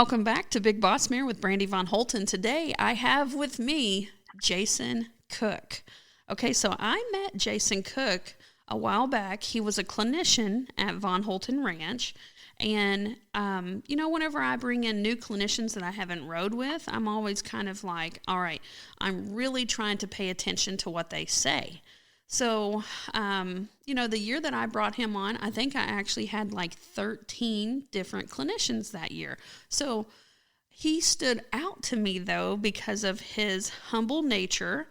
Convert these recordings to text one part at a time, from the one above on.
Welcome back to Big Boss Mare with Brandy Von Holten. Today I have with me Jason Cook. Okay, so I met Jason Cook a while back. He was a clinician at Von Holten Ranch. And, whenever I bring in new clinicians that I haven't rode with, I'm always kind of like, all right, I'm really trying to pay attention to what they say. So, the year that I brought him on, I think I actually had like 13 different clinicians that year. So he stood out to me, though, because of his humble nature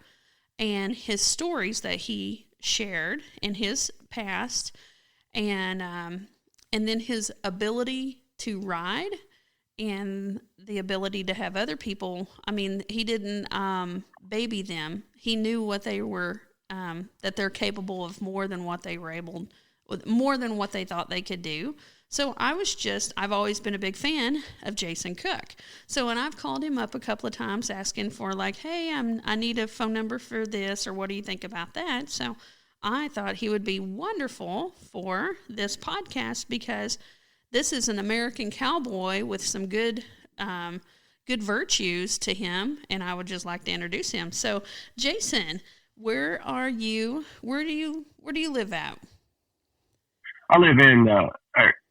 and his stories that he shared in his past, and then his ability to ride and the ability to have other people. I mean, he didn't baby them. He knew what they were, that they're capable of more than what they thought they could do. So I've always been a big fan of Jason Cook. So when I've called him up a couple of times asking for like, hey, I need a phone number for this, or what do you think about that? So I thought he would be wonderful for this podcast, because this is an American Cowboy with some good virtues to him, and I would just like to introduce him. So, Jason, where are you? Where do you live at? I live in.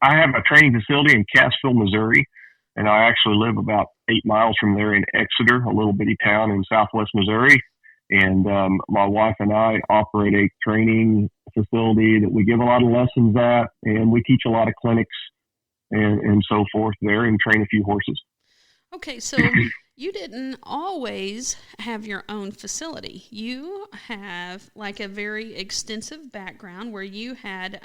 I have a training facility in Cassville, Missouri, and I actually live about 8 miles from there in Exeter, a little bitty town in southwest Missouri. And my wife and I operate a training facility that we give a lot of lessons at, and we teach a lot of clinics and so forth there, and train a few horses. Okay, so you didn't always have your own facility. You have like a very extensive background where you had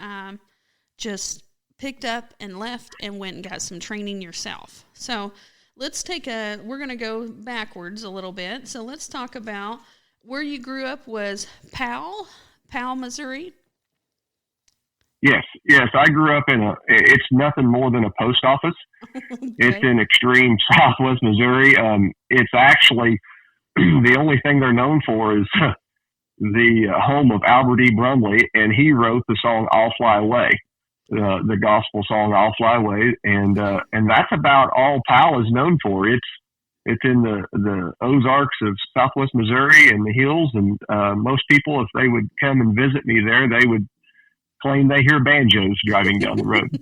just picked up and left and went and got some training yourself. So we're going to go backwards a little bit. So let's talk about where you grew up. Was Powell, Missouri? Yes. I grew up it's nothing more than a post office. Okay. It's in extreme southwest Missouri. It's actually the only thing they're known for is the home of Albert E. Brumley, and he wrote the song "I'll Fly Away," the gospel song "I'll Fly Away," and that's about all Powell is known for. It's in the Ozarks of southwest Missouri and the hills, and most people, if they would come and visit me there, they would claim they hear banjos driving down the road.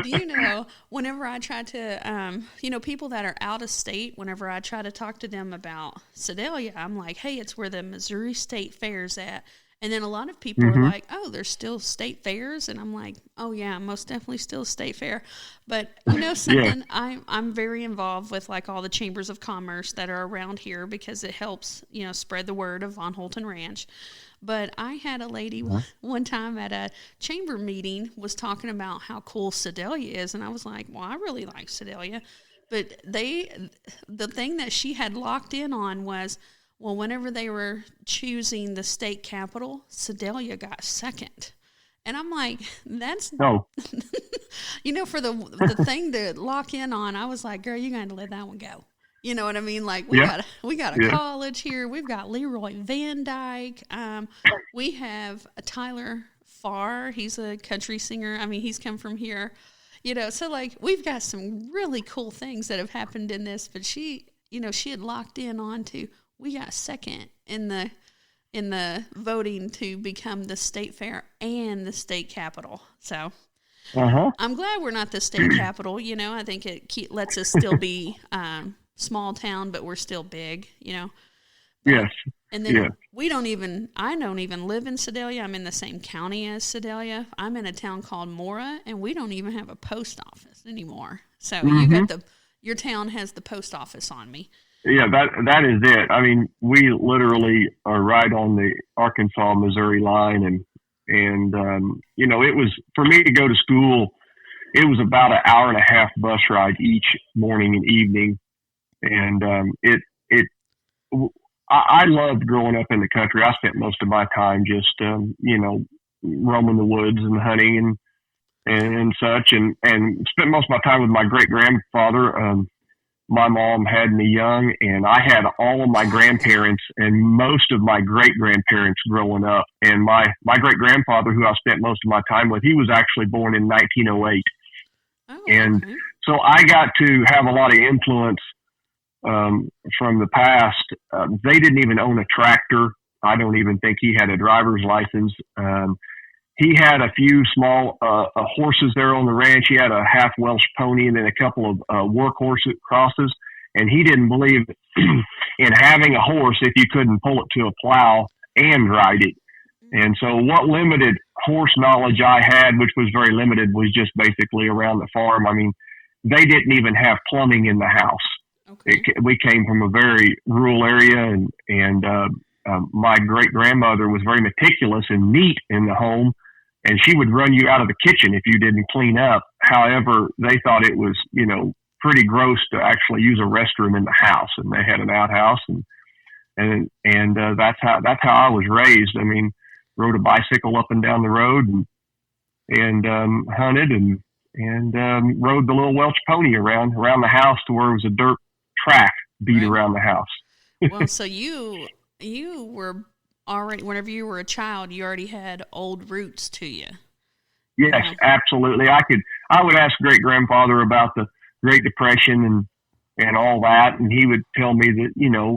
Do you know, whenever I try to, people that are out of state, whenever I try to talk to them about Sedalia, I'm like, hey, it's where the Missouri State Fair's at. And then a lot of people are like, oh, there's still state fairs. And I'm like, oh, yeah, most definitely still state fair. But something, yeah. I'm very involved with like all the chambers of commerce that are around here, because it helps, spread the word of Von Holten Ranch. But I had a lady one time at a chamber meeting was talking about how cool Sedalia is. And I was like, well, I really like Sedalia. But the thing that she had locked in on was, well, whenever they were choosing the state capital, Sedalia got second. And I'm like, that's, for the thing to lock in on, I was like, girl, you're going to let that one go. You know what I mean? Like, we got a college here. We've got Leroy Van Dyke. We have Tyler Farr. He's a country singer. I mean, he's come from here. So like, we've got some really cool things that have happened in this. But she had locked in on to, we got second in the voting to become the state fair and the state capital. So I'm glad we're not the state capital. I think it lets us still be small town, but we're still big. Yes. And then I don't even live in Sedalia. I'm in the same county as Sedalia. I'm in a town called Mora, and we don't even have a post office anymore. So your town has the post office on me. Yeah, that is it. I mean, we literally are right on the Arkansas-Missouri line, and it was, for me to go to school, it was about an hour and a half bus ride each morning and evening, and I loved growing up in the country. I spent most of my time just roaming the woods and hunting and such, and spent most of my time with my great grandfather. My mom had me young, and I had all of my grandparents and most of my great-grandparents growing up. And my great-grandfather, who I spent most of my time with, he was actually born in 1908. Oh, and okay. So I got to have a lot of influence from the past. They didn't even own a tractor. I don't even think he had a driver's license. He had a few small horses there on the ranch. He had a half Welsh pony and then a couple of work crosses. And he didn't believe in having a horse if you couldn't pull it to a plow and ride it. And so what limited horse knowledge I had, which was very limited, was just basically around the farm. I mean, they didn't even have plumbing in the house. Okay. We came from a very rural area, and my great-grandmother was very meticulous and neat in the home, and she would run you out of the kitchen if you didn't clean up. However, they thought it was, pretty gross to actually use a restroom in the house, and they had an outhouse, and that's how I was raised. I mean, rode a bicycle up and down the road, and hunted, and rode the little Welsh pony around the house to where it was a dirt track beat around the house. Well, so you were already, whenever you were a child, you already had old roots to you. Yes, absolutely. I would ask great grandfather about the Great Depression and all that, and he would tell me that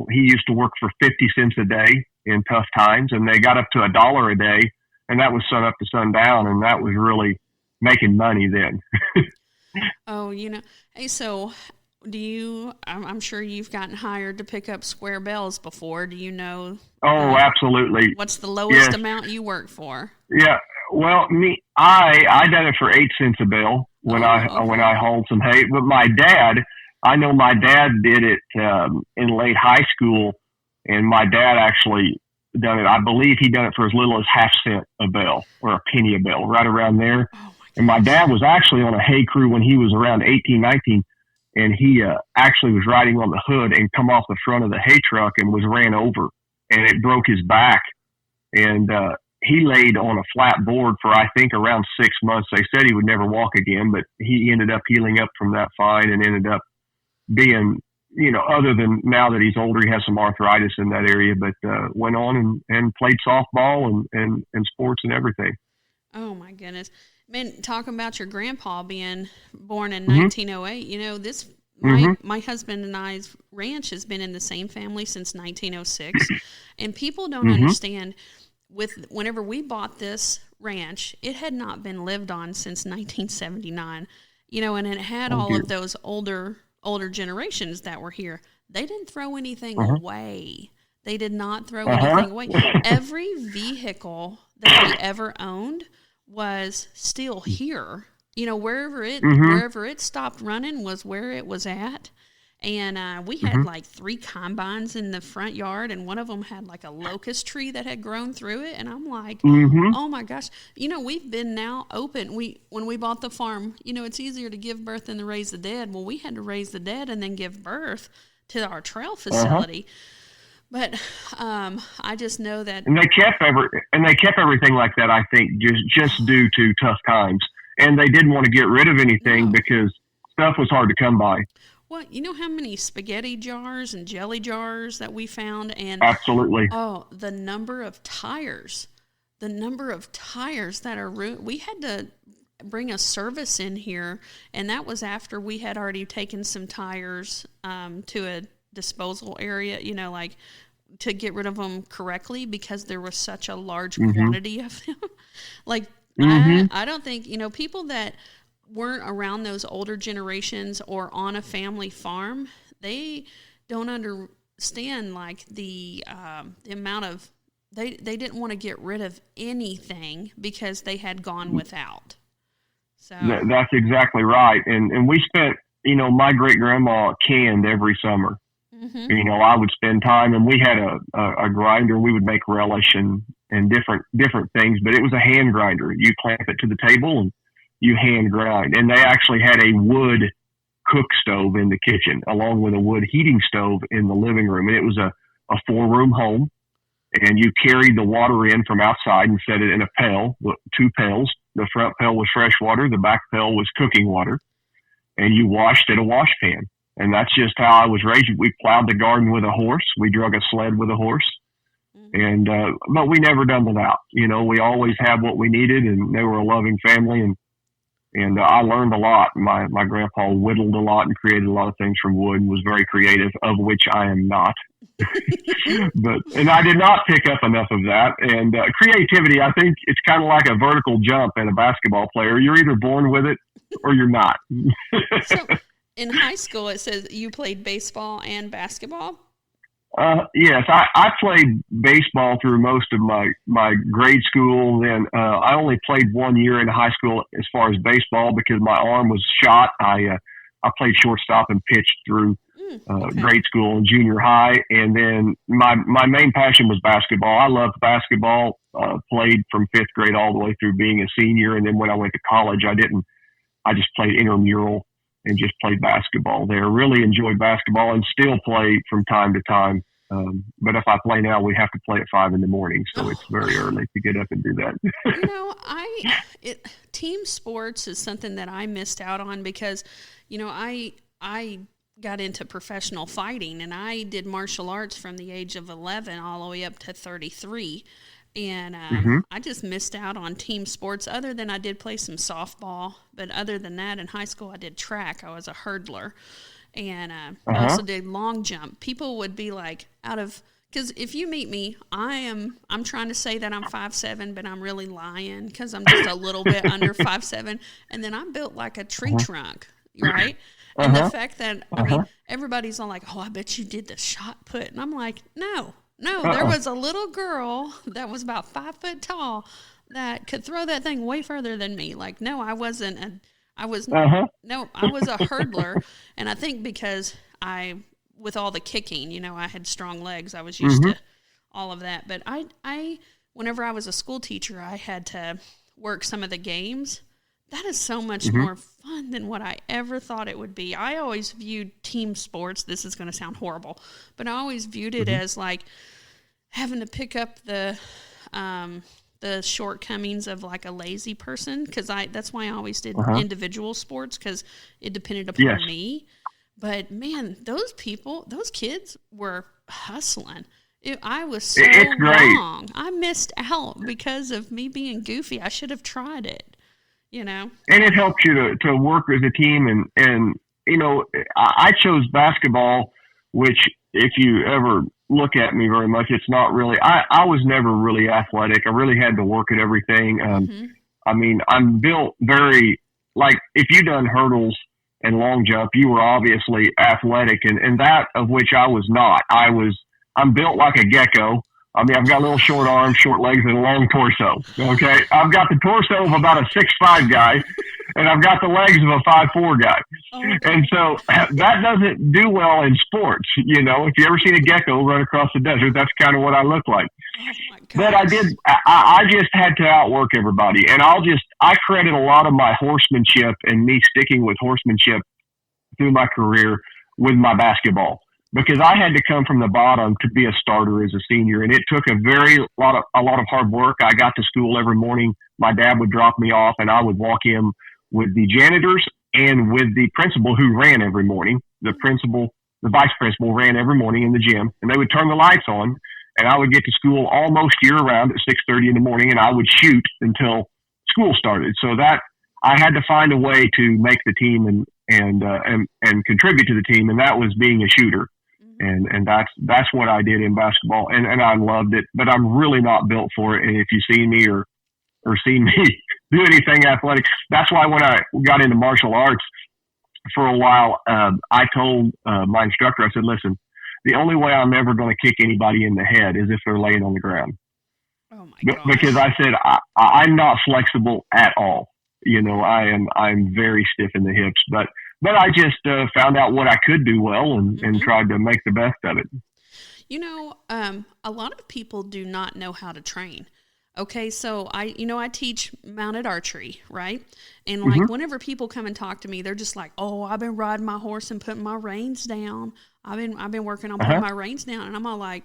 he used to work for 50 cents a day in tough times, and they got up to $1 a day, and that was sun up to sundown, and that was really making money then. Oh, hey, so I'm sure you've gotten hired to pick up square bells before. Do you know? Oh, absolutely. What's the lowest amount you work for? Yeah. Well, I done it for 8 cents a bell when I hauled some hay. But my dad did it in late high school, and my dad actually done it. I believe he done it for as little as half cent a bell or a penny a bell, right around there. Oh, and my dad was actually on a hay crew when he was around 18, 19, and he actually was riding on the hood and come off the front of the hay truck and was ran over, and it broke his back. And he laid on a flat board for, I think, around 6 months. They said he would never walk again, but he ended up healing up from that fine and ended up being, other than now that he's older, he has some arthritis in that area, but went on and played softball and sports and everything. Oh, my goodness. Man, talking about your grandpa being born in 1908, my husband and I's ranch has been in the same family since 1906, and people don't understand. Whenever we bought this ranch, it had not been lived on since 1979, and it had all of those older generations that were here. They didn't throw anything away. They did not throw anything away. Every vehicle that we ever owned was still here. Wherever it stopped running was where it was at. And we had like 3 combines in the front yard, and one of them had like a locust tree that had grown through it. And I'm like, oh my gosh, we've been now open. When we bought the farm, it's easier to give birth than to raise the dead. Well, we had to raise the dead and then give birth to our trail facility. But I just know that, and they kept everything like that. I think just due to tough times, and they didn't want to get rid of anything because stuff was hard to come by. Well, you know how many spaghetti jars and jelly jars that we found? And absolutely. Oh, the number of tires that are ruined. We had to bring a service in here, and that was after we had already taken some tires to a disposal area, like to get rid of them correctly because there was such a large quantity of them. Like, I don't think, people that weren't around those older generations or on a family farm, they don't understand like the amount of they didn't want to get rid of anything because they had gone without. So that's exactly right. And we spent, my great grandma canned every summer. I would spend time, and we had a grinder. We would make relish and different things, but it was a hand grinder. You clamp it to the table and you hand grind. And they actually had a wood cook stove in the kitchen along with a wood heating stove in the living room. And it was a 4-room home, and you carried the water in from outside and set it in a pail, 2 pails. The front pail was fresh water. The back pail was cooking water, and you washed at a wash pan. And that's just how I was raised. We plowed the garden with a horse. We drug a sled with a horse. And, but we never done without, we always had what we needed, and they were a loving family. And And I learned a lot. My grandpa whittled a lot and created a lot of things from wood and was very creative, of which I am not. And I did not pick up enough of that. And creativity, I think it's kind of like a vertical jump in a basketball player. You're either born with it or you're not. So in high school, it says you played baseball and basketball? Yes, I played baseball through most of my grade school. Then I only played 1 year in high school as far as baseball because my arm was shot. I played shortstop and pitched through grade school and junior high. And then my main passion was basketball. I loved basketball, played from fifth grade all the way through being a senior. And then when I went to college, I just played intramural and just played basketball there. Really enjoyed basketball and still play from time to time. But if I play now, we have to play at 5 a.m. So it's very early to get up and do that. You know, team sports is something that I missed out on because, you know, I got into professional fighting and I did martial arts from the age of 11 all the way up to 33. And I just missed out on team sports other than I did play some softball. But other than that, in high school, I did track. I was a hurdler. And I also did long jump. People would be like, because if you meet me, I'm trying to say that I'm 5'7", but I'm really lying because I'm just a little bit under 5'7". And then I'm built like a tree trunk, right? And the fact that, I mean, everybody's all like, oh, I bet you did the shot put. And I'm like, no, there was a little girl that was about 5 foot tall that could throw that thing way further than me. Like, no, I wasn't. I was a hurdler. And I think because with all the kicking, you know, I had strong legs. I was used to all of that. But whenever I was a school teacher, I had to work some of the games. That is so much more fun than what I ever thought it would be. I always viewed team sports, this is going to sound horrible, but I always viewed it as like having to pick up the shortcomings of like a lazy person, because that's why I always did individual sports, because it depended upon me. But man, those kids were hustling. I was so wrong. I missed out because of me being goofy. I should have tried it. You know, and it helps you to work as a team. And, you know, I chose basketball, which if you ever look at me very much, it's not really, I was never really athletic. I really had to work at everything. I mean, I'm built very, like if you done hurdles and long jump, you were obviously athletic and that of which I was not. I'm built like a gecko. I mean, I've got little short arms, short legs, and a long torso. Okay, I've got the torso of about a 6'5" guy, and I've got the legs of a 5'4" guy. And so that doesn't do well in sports. You know, if you ever seen a gecko run across the desert, that's kind of what I look like. But I just had to outwork everybody, and I credit a lot of my horsemanship and me sticking with horsemanship through my career with my basketball. Because I had to come from the bottom to be a starter as a senior, and it took a lot of hard work. I got to school every morning. My dad would drop me off, and I would walk in with the janitors and with the principal who ran every morning. The vice principal ran every morning in the gym, and they would turn the lights on, and I would get to school almost year round at 6:30 in the morning, and I would shoot until school started. So that I had to find a way to make the team and contribute to the team, and that was being a shooter. And that's what I did in basketball, and I loved it. But I'm really not built for it. And if you see me or seen me do anything athletic, that's why when I got into martial arts for a while, I told my instructor, I said, "Listen, the only way I'm ever going to kick anybody in the head is if they're laying on the ground." Oh my God! Because I said I'm not flexible at all. You know, I'm very stiff in the hips, but I just found out what I could do well and tried to make the best of it. You know, a lot of people do not know how to train. Okay, so I teach mounted archery, right? And like whenever people come and talk to me, they're just like, "Oh, I've been riding my horse and putting my reins down. I've been working on putting my reins down." And I'm all like,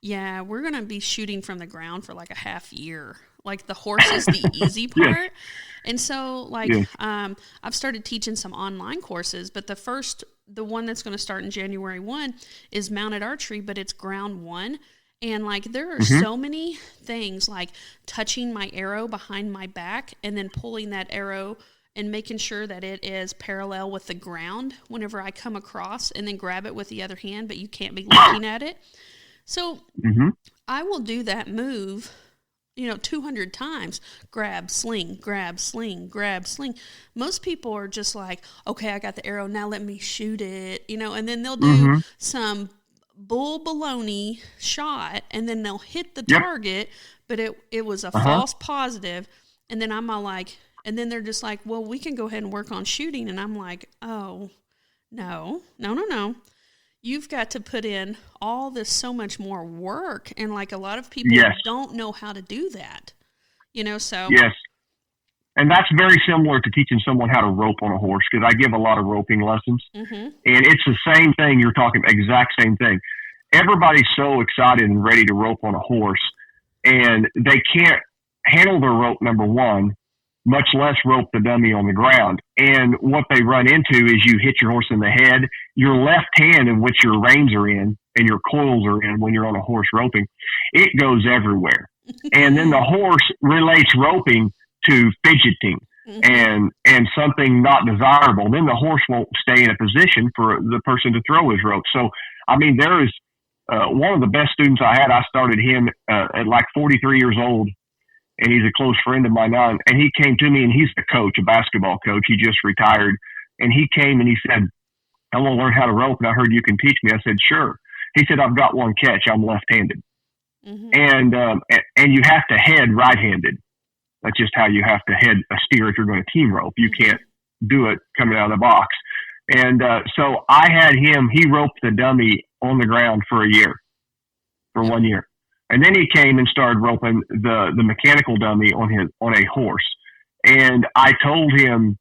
"Yeah, we're going to be shooting from the ground for like a half year. Like the horse is the easy part." Yes. And so like I've started teaching some online courses, but the one that's going to start in January 1 is mounted archery, but it's ground 1. And like there are so many things like touching my arrow behind my back and then pulling that arrow and making sure that it is parallel with the ground whenever I come across, and then grab it with the other hand, but you can't be looking at it. So I will do that move, 200 times. Grab, sling, grab, sling, grab, sling. Most people are just like, okay, I got the arrow, now let me shoot it, and then they'll do some bull baloney shot, and then they'll hit the target, but it was a false positive. And then I'm all like, and then they're just like, well, we can go ahead and work on shooting. And I'm like, oh, no. You've got to put in all this so much more work. And like a lot of people don't know how to do that, so. Yes. And that's very similar to teaching someone how to rope on a horse, because I give a lot of roping lessons. And it's the same thing you're talking, exact same thing. Everybody's so excited and ready to rope on a horse, and they can't handle their rope, number one, much less rope the dummy on the ground. And what they run into is you hit your horse in the head. Your left hand, in which your reins are in and your coils are in when you're on a horse roping, it goes everywhere. And then the horse relates roping to fidgeting and something not desirable. Then the horse won't stay in a position for the person to throw his rope. So, I mean, there is one of the best students I had. I started him at like 43 years old. And he's a close friend of mine now. And he came to me, and he's the coach, a basketball coach. He just retired. And he came and he said, I want to learn how to rope, and I heard you can teach me. I said, sure. He said, I've got one catch. I'm left-handed. And you have to head right-handed. That's just how you have to head a steer if you're going to team rope. You can't do it coming out of the box. And so I had him, he roped the dummy on the ground for 1 year. And then he came and started roping the mechanical dummy on a horse. And I told him,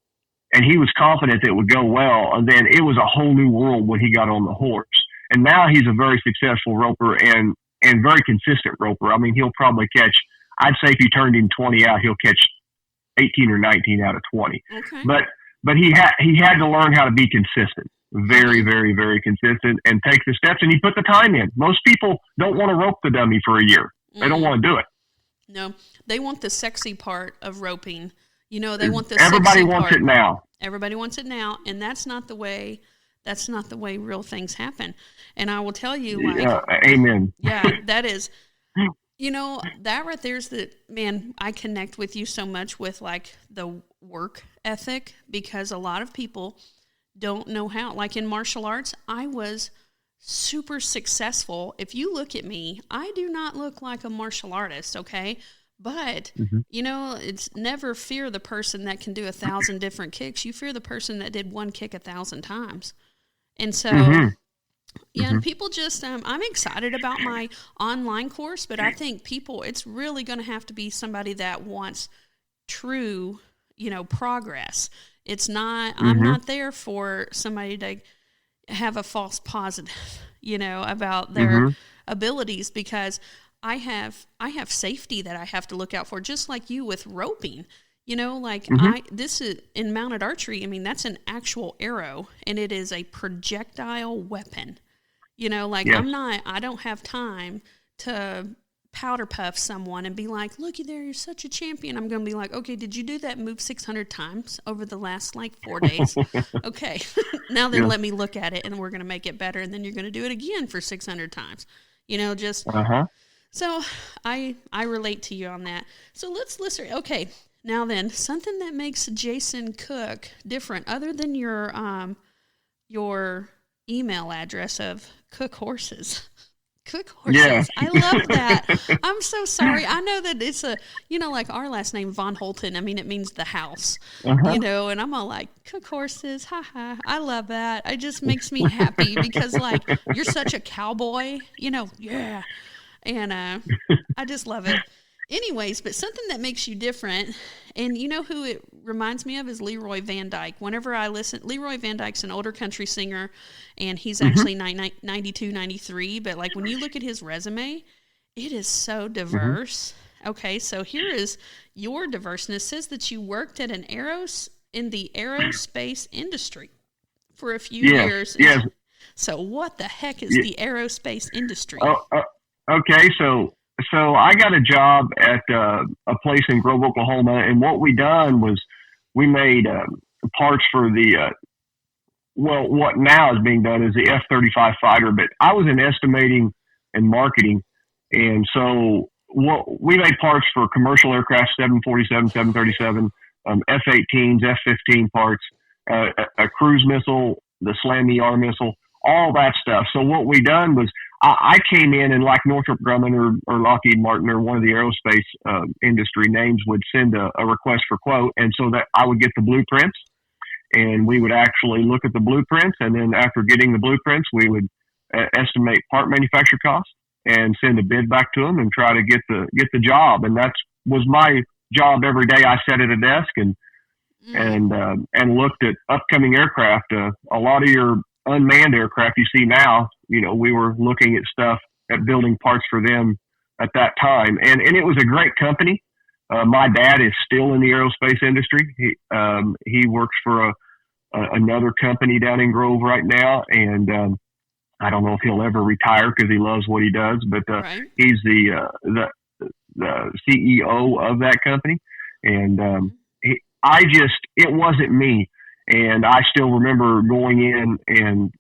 and he was confident that it would go well. And then it was a whole new world when he got on the horse. And now he's a very successful roper and very consistent roper. I mean, he'll probably catch, I'd say if you turned him 20 out, he'll catch 18 or 19 out of 20. Okay. But he had to learn how to be consistent. Very, very, very consistent, and take the steps, and he put the time in. Most people don't want to rope the dummy for a year. They don't want to do it. No, they want the sexy part of roping. They want the Everybody sexy wants part. it now. Everybody wants it now, and that's not the way real things happen. And I will tell you, amen. Yeah, that is, that right there is man, I connect with you so much with like the work ethic, because a lot of people don't know how. Like in martial arts, I was super successful. If you look at me, I do not look like a martial artist, okay? But, it's never fear the person that can do 1,000 different kicks. You fear the person that did one kick 1,000 times. And so, and people just, I'm excited about my online course, but I think it's really going to have to be somebody that wants true, progress. It's not, I'm not there for somebody to have a false positive, about their abilities, because I have safety that I have to look out for, just like you with roping, this is in mounted archery. I mean, that's an actual arrow, and it is a projectile weapon, I don't have time to powder puff someone and be like, looky there, you're such a champion. I'm going to be like, okay, did you do that move 600 times over the last 4 days? Okay. Now then let me look at it, and we're going to make it better. And then you're going to do it again for 600 times, So I relate to you on that. So let's listen. Okay. Now then, something that makes Jason Cook different, other than your email address of Cook Horses. Cook Horses. Yeah. I love that. I'm so sorry. I know that it's like our last name, Von Holten. I mean, it means the house, and I'm all like, Cook Horses. Ha ha. I love that. It just makes me happy because you're such a cowboy, yeah. And I just love it. Anyways, but something that makes you different, and you know who it reminds me of is Leroy Van Dyke. Whenever I listen, Leroy Van Dyke's an older country singer, and he's actually 92, 93. But when you look at his resume, it is so diverse. Okay, so here is your diverseness. It says that you worked at in the aerospace industry for a few years. Yes. So what the heck is the aerospace industry? Okay, so I got a job at a place in Grove, Oklahoma, and what we done was we made parts for the what now is being done is the F-35 fighter, but I was in estimating and marketing, and so we made parts for commercial aircraft, 747, 737, F-18s, F-15 parts, a cruise missile, the SLAM-ER missile, all that stuff. So what we done was I came in and like Northrop Grumman or Lockheed Martin or one of the aerospace industry names would send a request for quote, and so that I would get the blueprints, and we would actually look at the blueprints, and then after getting the blueprints, we would estimate part manufacture costs and send a bid back to them and try to get the job. And that was my job every day. I sat at a desk and looked at upcoming aircraft. A lot of your unmanned aircraft you see now, we were looking at stuff at building parts for them at that time. And it was a great company. My dad is still in the aerospace industry. He works for another company down in Grove right now. And, I don't know if he'll ever retire because he loves what he does, but, right. He's the CEO of that company. And, it wasn't me. And I still remember going in and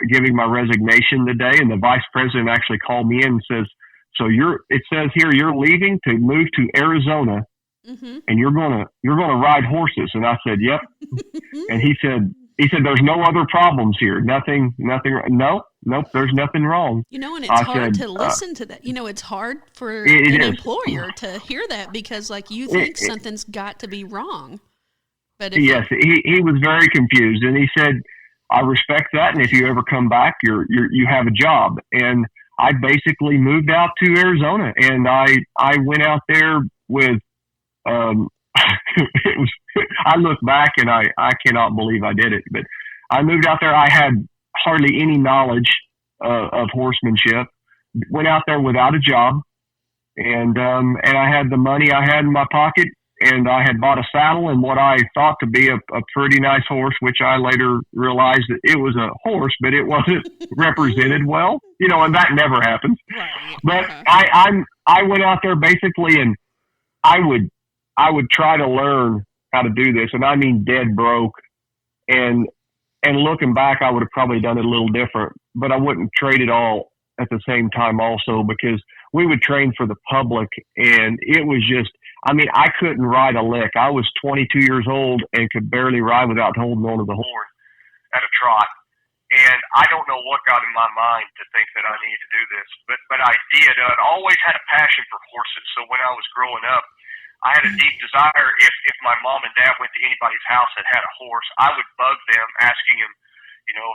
giving my resignation the day, and the vice president actually called me in and says, so it says here you're leaving to move to Arizona, and you're gonna ride horses. And I said, yep. And he said there's no other problems here. Nothing. Nope. There's nothing wrong. And it's hard to listen to that. It's hard for an employer to hear that because you think something's got to be wrong. But yes, he was very confused, and he said, I respect that, and if you ever come back, you have a job. And I basically moved out to Arizona, and I went out there with it was. I look back and I cannot believe I did it, but I moved out there. I had hardly any knowledge of horsemanship. Went out there without a job, and I had the money I had in my pocket, and I had bought a saddle and what I thought to be a pretty nice horse, which I later realized that it was a horse, but it wasn't represented well, and that never happens. Right. But I went out there basically, and I would try to learn how to do this, and I mean dead broke. And looking back, I would have probably done it a little different, but I wouldn't trade it all at the same time also, because we would train for the public, and it was just, I couldn't ride a lick. I was 22 years old and could barely ride without holding onto the horn at a trot. And I don't know what got in my mind to think that I needed to do this, but I did. I always had a passion for horses. So when I was growing up, I had a deep desire. If my mom and dad went to anybody's house that had a horse, I would bug them, asking them,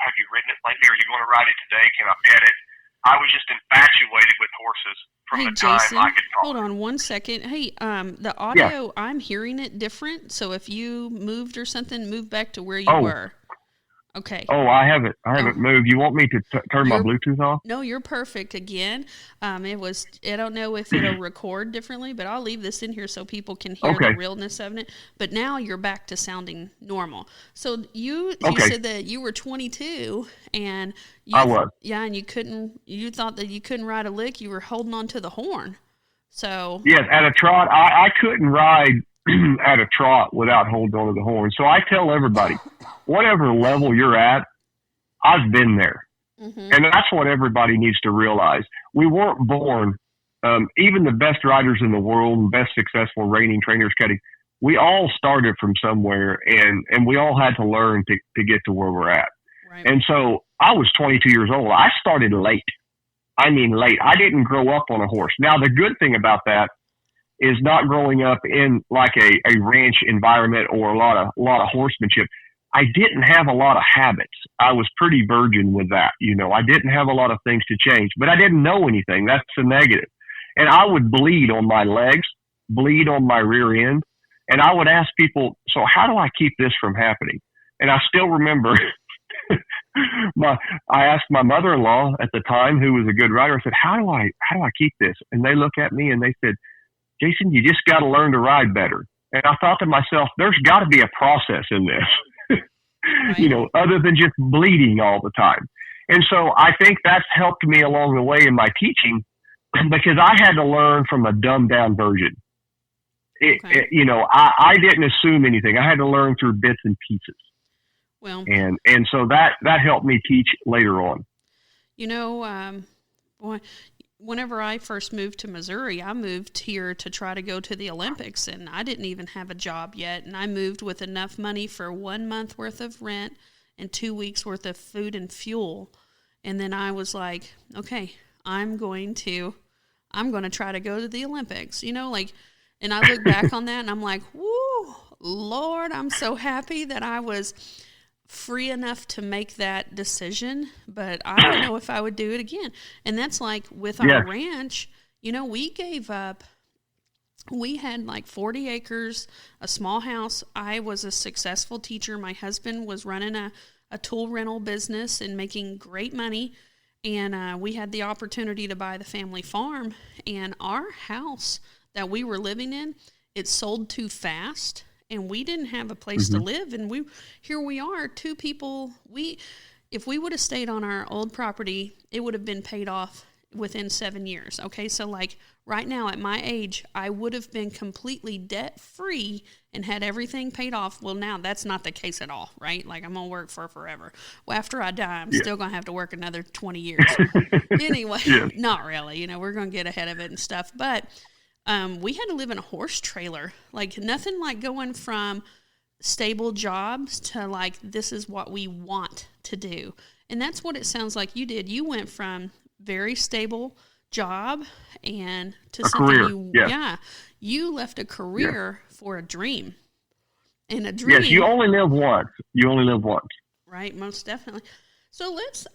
have you ridden it lately? Are you going to ride it today? Can I pet it? I was just infatuated with horses from the Jason, time I could talk. Hold on one second. Hey, the audio, I'm hearing it different. So if you moved or something, move back to where you were. Okay. Oh, I haven't moved. You want me to turn my Bluetooth off? No, you're perfect again. I don't know if it'll record differently, but I'll leave this in here so people can hear the realness of it. But now you're back to sounding normal. So you said that you were 22 and I was. Yeah, and you thought that you couldn't ride a lick. You were holding on to the horn. So yes, at a trot, I couldn't ride at a trot without holding on to the horn. So I tell everybody, whatever level you're at, I've been there. And that's what everybody needs to realize. We weren't born, even the best riders in the world and best successful reining trainers, we all started from somewhere, and we all had to learn to get to where we're at. Right. And so I was 22 years old. I started late. I mean late. I didn't grow up on a horse. Now, the good thing about that is not growing up in like a ranch environment or a lot of horsemanship. I didn't have a lot of habits. I was pretty virgin with that. I didn't have a lot of things to change, but I didn't know anything. That's a negative. And I would bleed on my legs, bleed on my rear end. And I would ask people, so how do I keep this from happening? And I still remember I asked my mother-in-law at the time, who was a good rider, I said, how do I keep this? And they look at me and they said, Jason, you just got to learn to ride better. And I thought to myself, there's got to be a process in this, right. Other than just bleeding all the time. And so I think that's helped me along the way in my teaching, because I had to learn from a dumbed down version. Okay. I didn't assume anything. I had to learn through bits and pieces. Well, And so that helped me teach later on. Boy, whenever I first moved to Missouri, I moved here to try to go to the Olympics, and I didn't even have a job yet. And I moved with enough money for 1 month worth of rent and 2 weeks worth of food and fuel. And then I was like, okay, I'm going to try to go to the Olympics, and I look back on that and I'm like, whoo, Lord, I'm so happy that I was free enough to make that decision, but I don't know if I would do it again. And that's like with our ranch, we gave up. We had like 40 acres, a small house. I was a successful teacher. My husband was running a tool rental business and making great money. And we had the opportunity to buy the family farm. And our house that we were living in, it sold too fast. And we didn't have a place to live, and here we are, two people. If we would have stayed on our old property, it would have been paid off within 7 years. Okay, so like right now at my age, I would have been completely debt free and had everything paid off. Well, now that's not the case at all, right? Like I'm gonna work for forever. Well, after I die, I'm still gonna have to work another 20 years. Anyway, not really. We're gonna get ahead of it and stuff, but. We had to live in a horse trailer, like nothing like going from stable jobs to like, this is what we want to do. And that's what it sounds like you did. You went from very stable job and to something career. You left a career for a dream. And a dream. Yes, you only live once. Right, most definitely. So let's,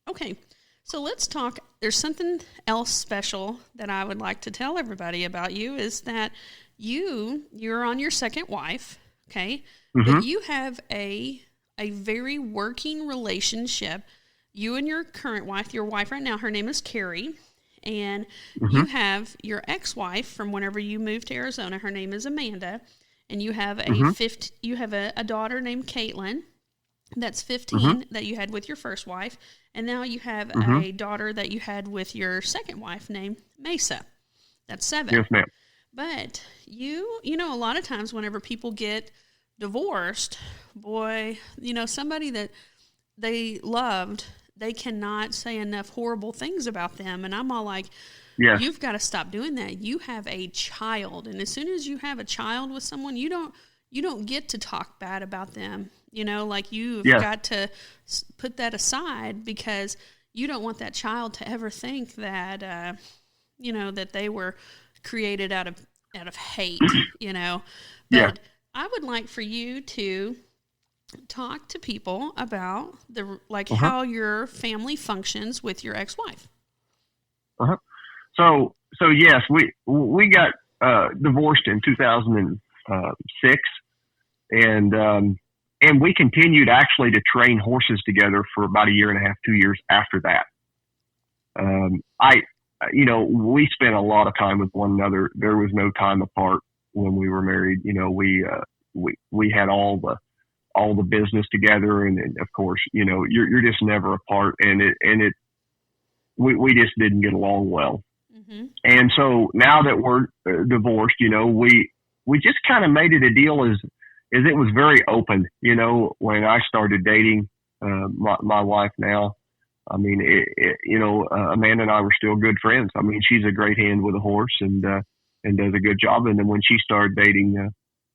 okay. So let's talk. There's something else special that I would like to tell everybody about you is that you're on your second wife, okay? But you have a very working relationship. You and your current wife, your wife right now, her name is Carrie, and you have your ex-wife from whenever you moved to Arizona. Her name is Amanda, and you have a daughter named Caitlin. That's 15 that you had with your first wife. And now you have a daughter that you had with your second wife named Mesa. That's 7. Yes, ma'am. But a lot of times whenever people get divorced, boy, somebody that they loved, they cannot say enough horrible things about them. And I'm all like, you've got to stop doing that. You have a child. And as soon as you have a child with someone, you don't get to talk bad about them. You've got to put that aside because you don't want that child to ever think that, that they were created out of hate, But I would like for you to talk to people about how your family functions with your ex-wife. So yes, we got divorced in 2006, and we continued actually to train horses together for about 1.5 years, 2 years after that. We spent a lot of time with one another. There was no time apart when we were married. We had all the business together, and of course, you're just never apart, we just didn't get along well. And so now that we're divorced, we just kind of made it a deal as it was very open. When I started dating my wife now, I mean, Amanda and I were still good friends. I mean, she's a great hand with a horse and does a good job. And then when she started dating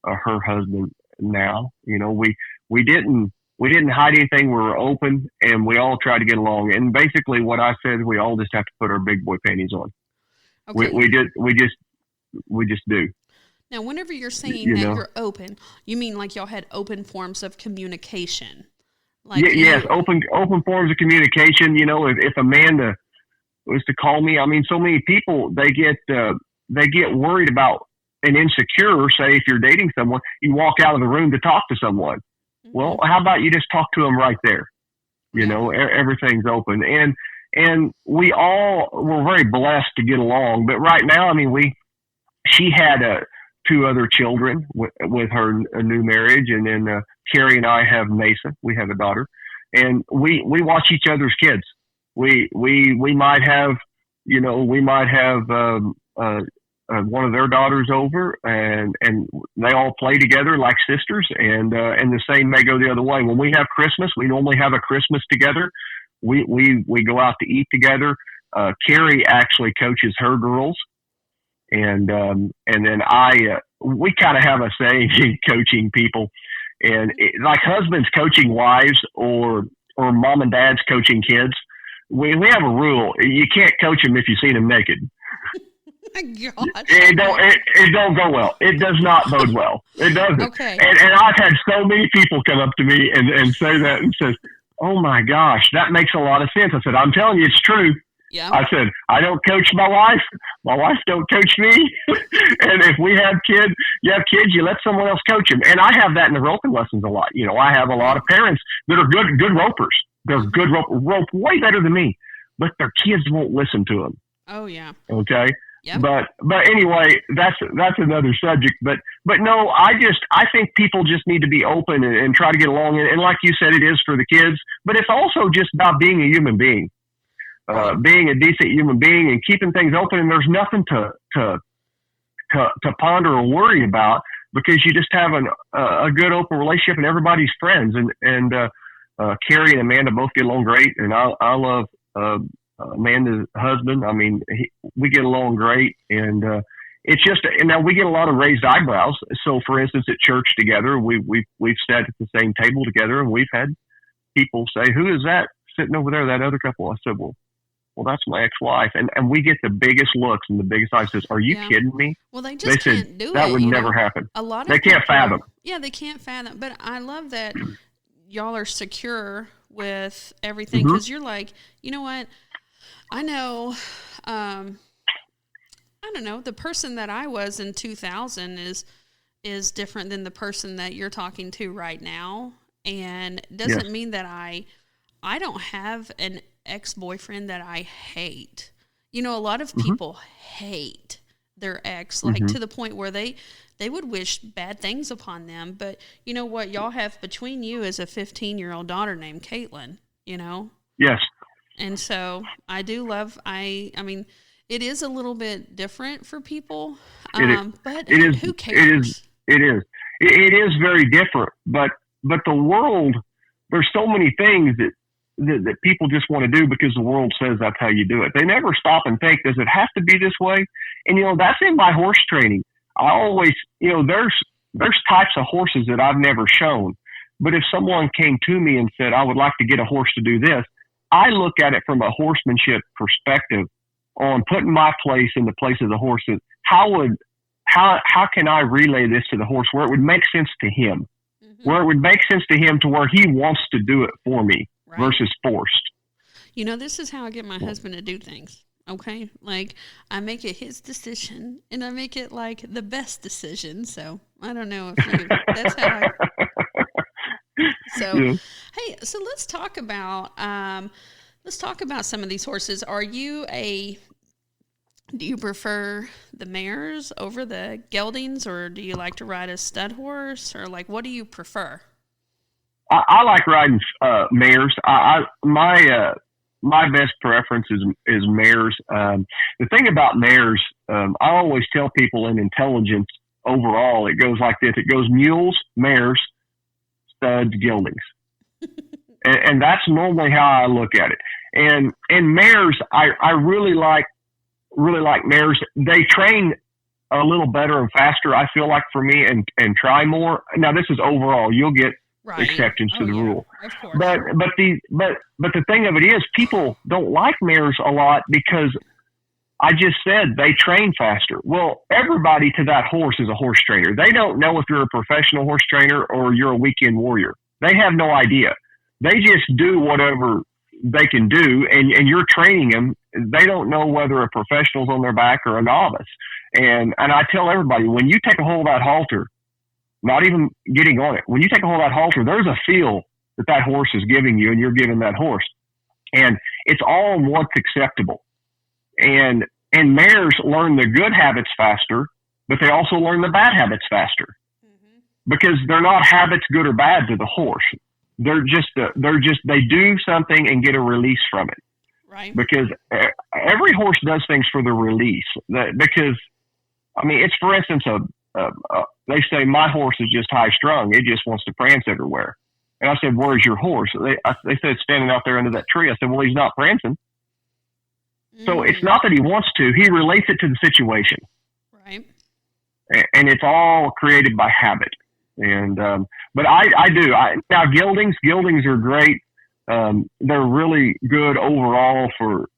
her husband now, we didn't hide anything. We were open, and we all tried to get along. And basically, what I said, we all just have to put our big boy panties on. Okay. We just do. Now, whenever you're saying that you're open, you mean like y'all had open forms of communication? Yes, open forms of communication. If Amanda was to call me, I mean, so many people they get worried about and insecure. Say if you're dating someone, you walk out of the room to talk to someone. Well, how about you just talk to them right there? Everything's open, and we all were very blessed to get along. But right now, I mean, she had 2 other children with her new marriage, and then Carrie and I have Mesa. We have a daughter, and we watch each other's kids. We might have a one of their daughters over, and they all play together like sisters. And the same may go the other way. When we have Christmas, we normally have a Christmas together. We go out to eat together. Carrie actually coaches her girls, and then we kind of have a saying in coaching people, and like husbands coaching wives or mom and dads coaching kids. We have a rule: you can't coach them if you've seen them naked. Gosh. It don't go well. It does not bode well. It doesn't. Okay. And I've had so many people come up to me and say that and says, "Oh my gosh, that makes a lot of sense." I said, "I'm telling you, it's true." Yeah. I said, "I don't coach my wife. My wife don't coach me." And if we have kids, you let someone else coach them. And I have that in the roping lessons a lot. I have a lot of parents that are good ropers. They're good rope way better than me, but their kids won't listen to them. Oh yeah. Okay. Yep. But anyway, that's another subject. But no, I think people just need to be open and try to get along. And like you said, it is for the kids, but it's also just about being a human being, being a decent human being and keeping things open. And there's nothing to ponder or worry about because you just have a good open relationship and everybody's friends. And Carrie and Amanda both get along great. And I love, Amanda's husband. I mean, we get along great, and it's just. And now we get a lot of raised eyebrows. So, for instance, at church together, we've sat at the same table together, and we've had people say, "Who is that sitting over there? That other couple?" I said, "Well, that's my ex-wife," and we get the biggest looks and the biggest eyes. Says, "Are you kidding me?" Well, they just can't do it. That would never happen. A lot of they can't fathom. Yeah, they can't fathom. But I love that y'all are secure with everything because you're like, you know what? I know, I don't know, the person that I was in 2000 is different than the person that you're talking to right now. And it doesn't mean that I don't have an ex-boyfriend that I hate. A lot of people hate their ex, like to the point where they would wish bad things upon them. But you know what y'all have between you is a 15-year-old daughter named Caitlin, Yes. And so I do love, I mean, it is a little bit different for people, but who cares? It is very different, but the world, there's so many things that people just want to do because the world says that's how you do it. They never stop and think, does it have to be this way? And, that's in my horse training. I always, there's types of horses that I've never shown, but if someone came to me and said, I would like to get a horse to do this, I look at it from a horsemanship perspective on putting my place in the place of the horse. How can I relay this to the horse where it would make sense to him, where it would make sense to him to where he wants to do it for me versus forced. This is how I get my husband to do things. Okay. Like I make it his decision and I make it like the best decision. So I don't know if that's how I, hey, so let's talk about some of these horses. Do you prefer the mares over the geldings, or do you like to ride a stud horse, or like what do you prefer? I like riding mares. My best preference is mares. The thing about mares, I always tell people in intelligence overall, it goes like this. It goes mules, mares, studs, geldings. and that's normally how I look at it. And mares, I really like mares. They train a little better and faster, I feel like, for me, and try more. Now, this is overall. You'll get exceptions to the rule. Of course. But the thing of it is, people don't like mares a lot because I just said they train faster. Well, everybody to that horse is a horse trainer. They don't know if you're a professional horse trainer or you're a weekend warrior. They have no idea. They just do whatever they can do, and you're training them. They don't know whether a professional's on their back or a novice. And I tell everybody, when you take a hold of that halter, not even getting on it, when you take a hold of that halter, there's a feel that horse is giving you and you're giving that horse. And it's all what's acceptable. And mares learn the good habits faster, but they also learn the bad habits faster because they're not habits, good or bad, to the horse. They do something and get a release from it. Right. Because every horse does things for the release. Because I mean, it's, for instance, they say my horse is just high strung. It just wants to prance everywhere. And I said, where's your horse? They said standing out there under that tree. I said, well, he's not prancing. So it's not that he wants to. He relates it to the situation. Right. And it's all created by habit. And but I do. Now, geldings are great. They're really good overall for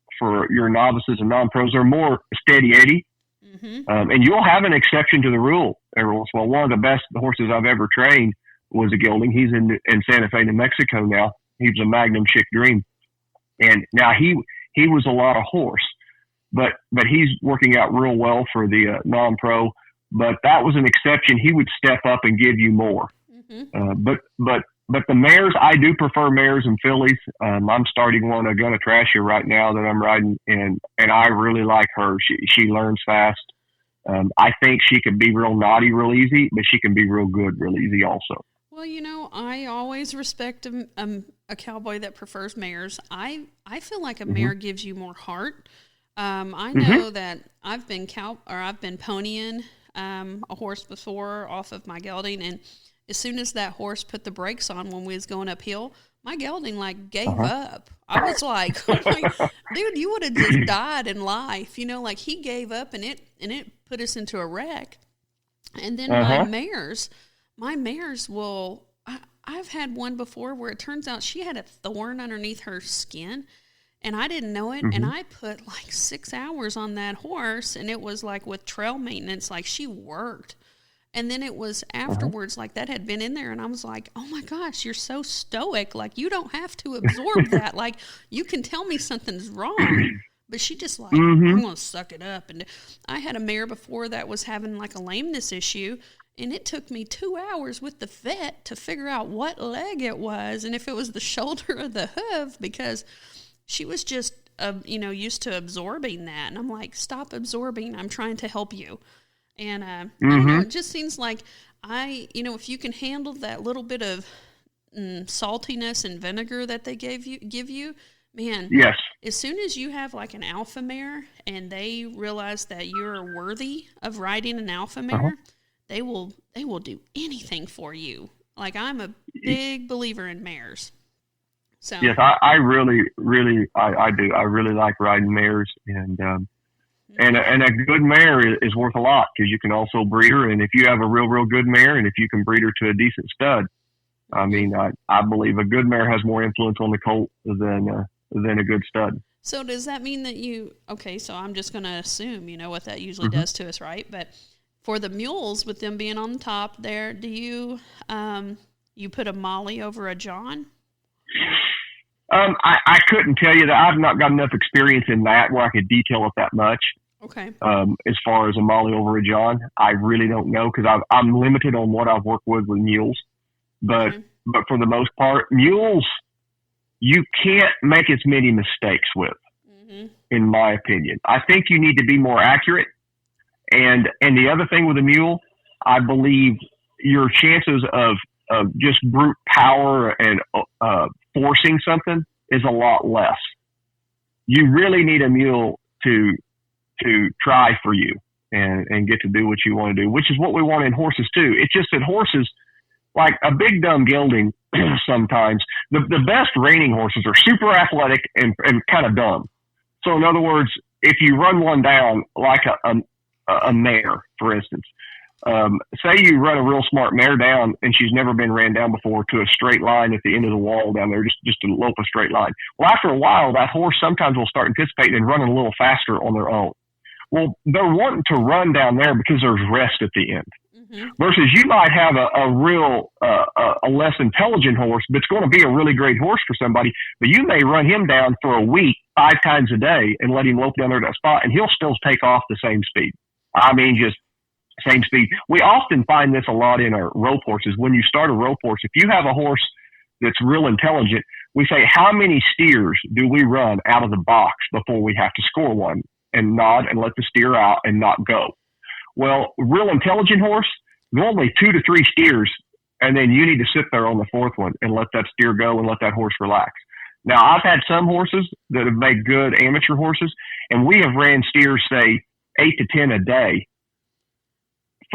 your novices and non-pros. They're more steady Eddie. And you'll have an exception to the rule every once in a while. One of the best horses I've ever trained was a gelding. He's in Santa Fe, New Mexico now. He was a Magnum Chick Dream. And now he was a lot of horse, but he's working out real well for the non-pro. But that was an exception. He would step up and give you more. But the mares, I do prefer mares and fillies. I'm starting one, a Gonna Trash You right now that I'm riding, and I really like her. She learns fast. I think she can be real naughty real easy, but she can be real good real easy also. Well, I always respect a cowboy that prefers mares. I feel like a mare gives you more heart. I know that I've been ponying a horse before off of my gelding, and as soon as that horse put the brakes on when we was going uphill, my gelding gave up. I was like, dude, you would have just died in life. He gave up, and it put us into a wreck. And then my mares will. I've had one before where it turns out she had a thorn underneath her skin, and I didn't know it. And I put 6 hours on that horse, and it was with trail maintenance, she worked. And then it was afterwards, that had been in there, and I was like, oh my gosh, you're so stoic. You don't have to absorb that. You can tell me something's wrong. But she just I'm going to suck it up. And I had a mare before that was having a lameness issue, and it took me 2 hours with the vet to figure out what leg it was and if it was the shoulder or the hoof, because she was just, used to absorbing that. And I'm like, stop absorbing. I'm trying to help you. And I don't know, it just seems like if you can handle that little bit of saltiness and vinegar that they give you, man. Yes. As soon as you have an alpha mare and they realize that you're worthy of riding an alpha mare, they will do anything for you. I'm a big believer in mares. So yes, I really do. I really like riding mares, and a good mare is worth a lot because you can also breed her. And if you have a real good mare, and if you can breed her to a decent stud, I mean, I believe a good mare has more influence on the colt than a good stud. So does that mean that so I'm just going to assume, what that usually does to us, right? But for the mules, with them being on the top there, do you put a Molly over a John? I couldn't tell you that. I've not got enough experience in that where I could detail it that much. Okay. As far as a Molly over a John, I really don't know because I'm limited on what I've worked with mules. But for the most part, mules, you can't make as many mistakes with, in my opinion. I think you need to be more accurate. And the other thing with a mule, I believe your chances of just brute power and forcing something is a lot less. You really need a mule to try for you and get to do what you want to do, which is what we want in horses too. It's just that horses, like a big dumb gelding, sometimes the best reining horses are super athletic and kind of dumb. So in other words, if you run one down like a mare, for instance, say you run a real smart mare down and she's never been ran down before to a straight line at the end of the wall down there, just to lope a straight line. Well, after a while, that horse sometimes will start anticipating and running a little faster on their own. Well, they're wanting to run down there because there's rest at the end. Versus you might have a real, a less intelligent horse, but it's going to be a really great horse for somebody, but you may run him down for a week, 5 times a day and let him lope down there to that spot and he'll still take off the same speed. I mean, just same speed. We often find this a lot in our rope horses. When you start a rope horse, if you have a horse that's real intelligent, we say, how many steers do we run out of the box before we have to score one and nod and let the steer out and not go? Well, real intelligent horse, normally 2 to 3 steers, and then you need to sit there on the 4th one and let that steer go and let that horse relax. Now, I've had some horses that have made good amateur horses, and we have ran steers, say, 8 to 10 a day.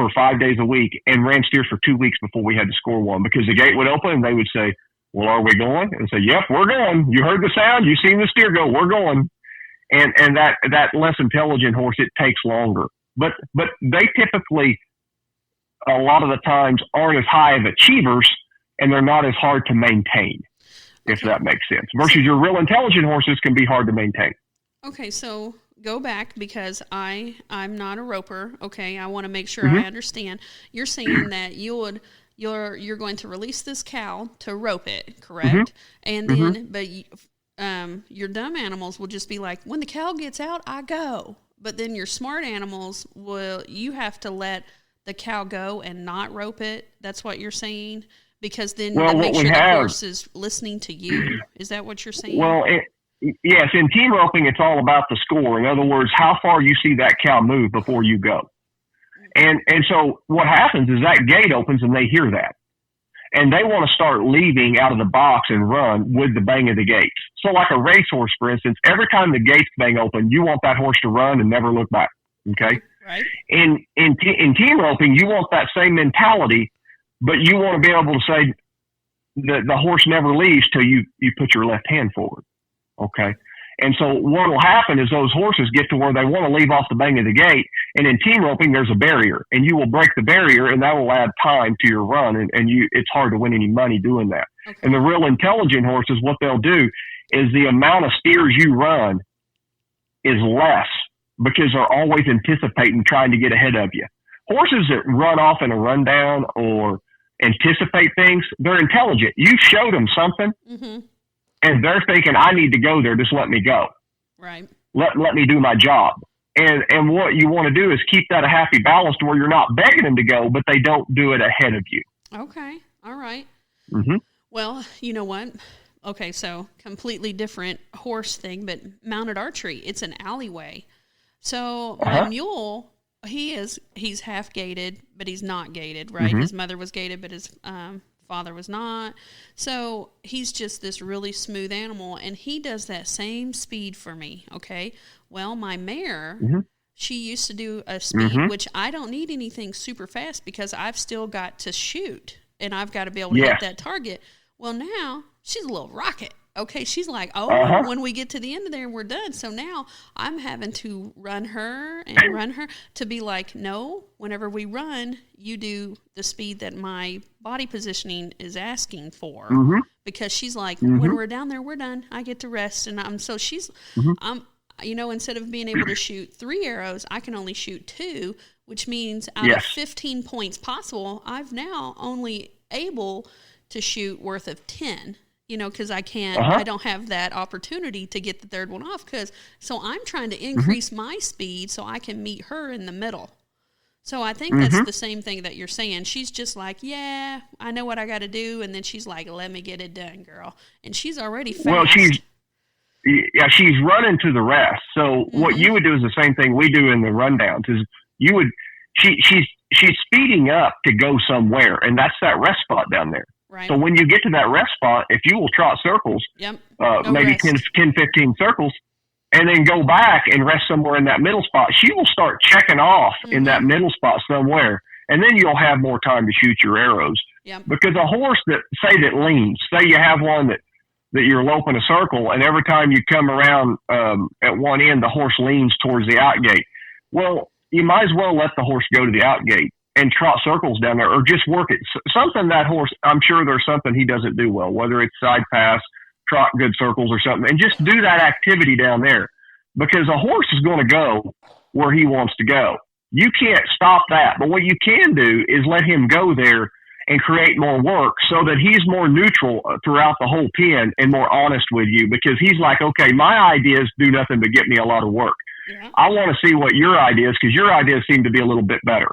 for 5 days a week and ran steers for 2 weeks before we had to score one, because the gate would open and they would say, well, are we going? And say, yep, we're going. You heard the sound. You seen the steer go. We're going. And that less intelligent horse, it takes longer. But they typically, a lot of the times, aren't as high of achievers, and they're not as hard to maintain, if that makes sense. Versus your real intelligent horses can be hard to maintain. Okay, so go back, because I'm not a roper. Okay, I want to make sure I understand. You're saying that you're going to release this cow to rope it, correct? And then, but your dumb animals will just be like, when the cow gets out, I go. But then your smart animals you have to let the cow go and not rope it. That's what you're saying? Because then that makes sure the horse is listening to you. Is that what you're saying? Well, yes, in team roping, it's all about the score. In other words, how far you see that cow move before you go. And so what happens is that gate opens and they hear that. And they want to start leaving out of the box and run with the bang of the gates. So like a racehorse, for instance, every time the gates bang open, you want that horse to run and never look back. Okay? Right. In team roping, you want that same mentality, but you want to be able to say the horse never leaves till you put your left hand forward. Okay? And so what will happen is those horses get to where they want to leave off the bang of the gate, and in team roping, there's a barrier, and you will break the barrier, and that will add time to your run, and it's hard to win any money doing that. Okay. And the real intelligent horses, what they'll do is the amount of steers you run is less, because they're always anticipating trying to get ahead of you. Horses that run off in a rundown or anticipate things, they're intelligent. You showed them something, and they're thinking, I need to go there. Just let me go. Right. Let me do my job. And what you want to do is keep that a happy balance to where you're not begging them to go, but they don't do it ahead of you. Okay. All right. Well, you know what? Okay, so completely different horse thing, but mounted archery, it's an alleyway. So my mule, he's half gated, but he's not gated, right? His mother was gated, but his father was not. So he's just this really smooth animal, and he does that same speed for me, okay? Well, my mare, she used to do a speed, which I don't need anything super fast, because I've still got to shoot, and I've got to be able to hit that target. Well, now she's a little rocket. Okay, she's like, when we get to the end of there, we're done. So now I'm having to run her to be like, no, whenever we run, you do the speed that my body positioning is asking for. Because she's like, when we're down there, we're done. I get to rest. And she's, instead of being able to shoot 3 arrows, I can only shoot 2, which means out of 15 points possible, I've now only able to shoot worth of 10. Because I can't, I don't have that opportunity to get the third one off. So I'm trying to increase my speed so I can meet her in the middle. So I think that's the same thing that you're saying. She's just like, yeah, I know what I got to do. And then she's like, let me get it done, girl. And she's already fast. Well, she's running to the rest. So what you would do is the same thing we do in the rundowns is she's speeding up to go somewhere. And that's that rest spot down there. Right. So when you get to that rest spot, if you will trot circles, maybe 10, 15 circles, and then go back and rest somewhere in that middle spot, she will start checking off in that middle spot somewhere, and then you'll have more time to shoot your arrows. Because a horse that leans, say you have one that you're loping a circle, and every time you come around at one end, the horse leans towards the out gate. Well, you might as well let the horse go to the out gate and trot circles down there, or just work it. Something that horse, I'm sure there's something he doesn't do well, whether it's side pass, trot good circles or something, and just do that activity down there, because a horse is going to go where he wants to go. You can't stop that, but what you can do is let him go there and create more work so that he's more neutral throughout the whole pen and more honest with you, because he's like, okay, my ideas do nothing but get me a lot of work. I want to see what your ideas, because your ideas seem to be a little bit better.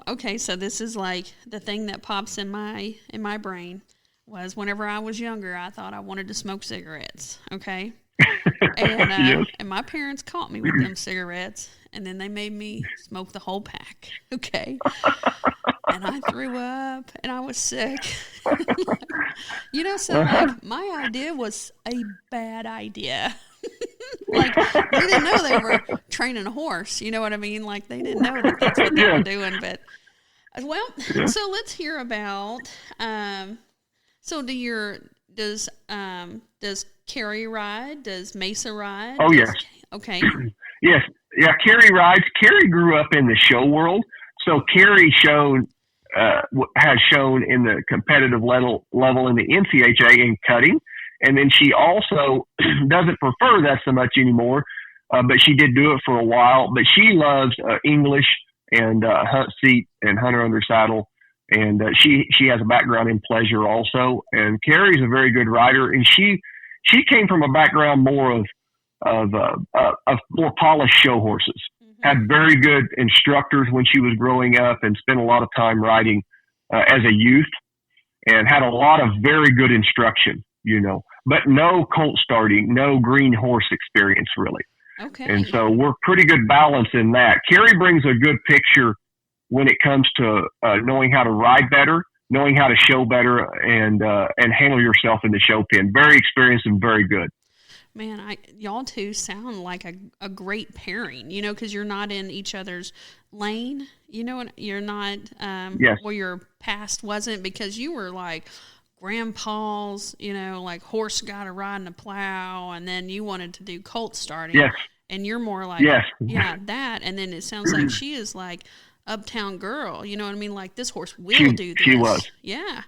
Okay, so this is like the thing that pops in my brain was whenever I was younger, I thought I wanted to smoke cigarettes, okay? And my parents caught me with them cigarettes, and then they made me smoke the whole pack, okay? And I threw up, and I was sick. So my idea was a bad idea. Like, they didn't know they were training a horse. You know what I mean? Like, they didn't know that that's what they were doing. But, well, so let's hear about, so does Carrie ride? Does Mesa ride? Oh, yes. Okay. Yes. Yeah, Carrie rides. Carrie grew up in the show world. So Carrie has shown in the competitive level in the NCHA in cutting. And then she also doesn't prefer that so much anymore, but she did do it for a while. But she loves English and hunt seat and hunter under saddle. And she has a background in pleasure also. And Carrie's a very good rider. And she came from a background more of more polished show horses. Mm-hmm. Had very good instructors when she was growing up and spent a lot of time riding as a youth, and had a lot of very good instruction, but no colt starting, no green horse experience really. Okay. And so we're pretty good balance in that. Carrie brings a good picture when it comes to knowing how to ride better, knowing how to show better, and handle yourself in the show pen. Very experienced and very good. Man, y'all two sound like a great pairing, because you're not in each other's lane, and you're not yes. where your past wasn't, because you were like grandpa's, like horse got to ride in a plow, and then you wanted to do colt starting. Yes. And you're more like, yes. yeah, that. And then it sounds like she is like uptown girl, you know what I mean? Like, this horse will do this. She was. Yeah.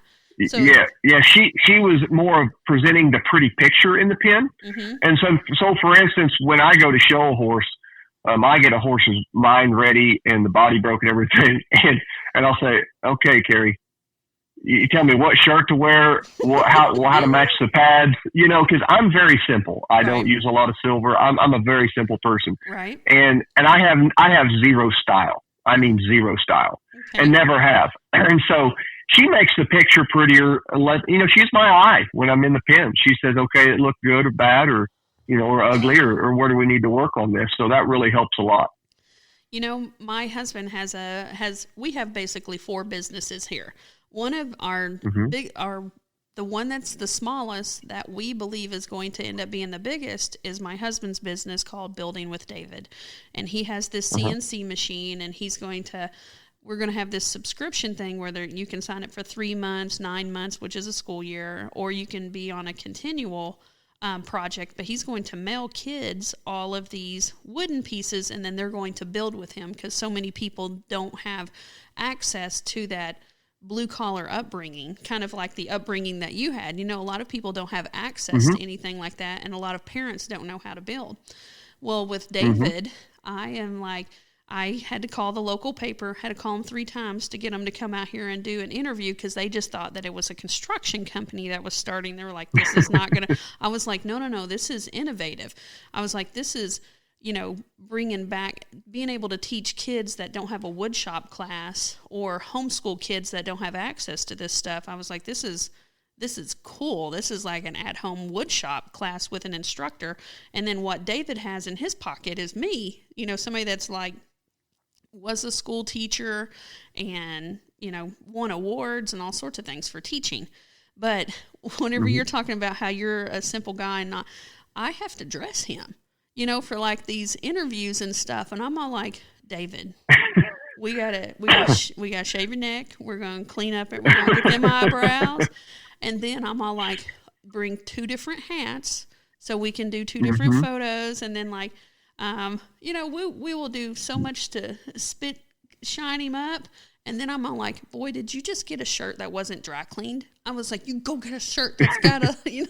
So, yeah. She was more of presenting the pretty picture in the pen. Mm-hmm. And so for instance, when I go to show a horse, I get a horse's mind ready and the body broke and everything. And I'll say, okay, Carrie, you tell me what shirt to wear, how to match the pads, because I'm very simple. I don't use a lot of silver. I'm a very simple person. Right. And I have zero style. I mean, zero style, and never have. And so she makes the picture prettier. She's my eye when I'm in the pen. She says, okay, it looked good or bad or ugly or where do we need to work on this? So that really helps a lot. My husband we have basically 4 businesses here. One of our mm-hmm. The one that's the smallest that we believe is going to end up being the biggest is my husband's business called Building with David. And he has this CNC machine, and we're going to have this subscription thing where you can sign up for 3 months, 9 months, which is a school year, or you can be on a continual project. But he's going to mail kids all of these wooden pieces, and then they're going to build with him, because so many people don't have access to that blue-collar upbringing, kind of like the upbringing that you had. A lot of people don't have access mm-hmm. to anything like that, and a lot of parents don't know how to build. Well, with David, mm-hmm. I had to call the local paper, had to call them 3 times to get them to come out here and do an interview, because they just thought that it was a construction company that was starting. They were like, this is not going to... I was like, no, this is innovative. I was like, this is... bringing back, being able to teach kids that don't have a wood shop class or homeschool kids that don't have access to this stuff. I was like, this is cool. This is like an at-home wood shop class with an instructor. And then what David has in his pocket is me, somebody that's like, was a school teacher and, won awards and all sorts of things for teaching. But whenever mm-hmm. you're talking about how you're a simple guy and I have to dress him, for like these interviews and stuff. And I'm all like, David, we gotta shave your neck. We're going to clean up it. We're going to get them eyebrows. And then I'm all like, bring 2 different hats so we can do 2 different mm-hmm. photos. And then like, we will do so much to shine him up. And then I'm all like, boy, did you just get a shirt that wasn't dry cleaned? I was like, you go get a shirt that's got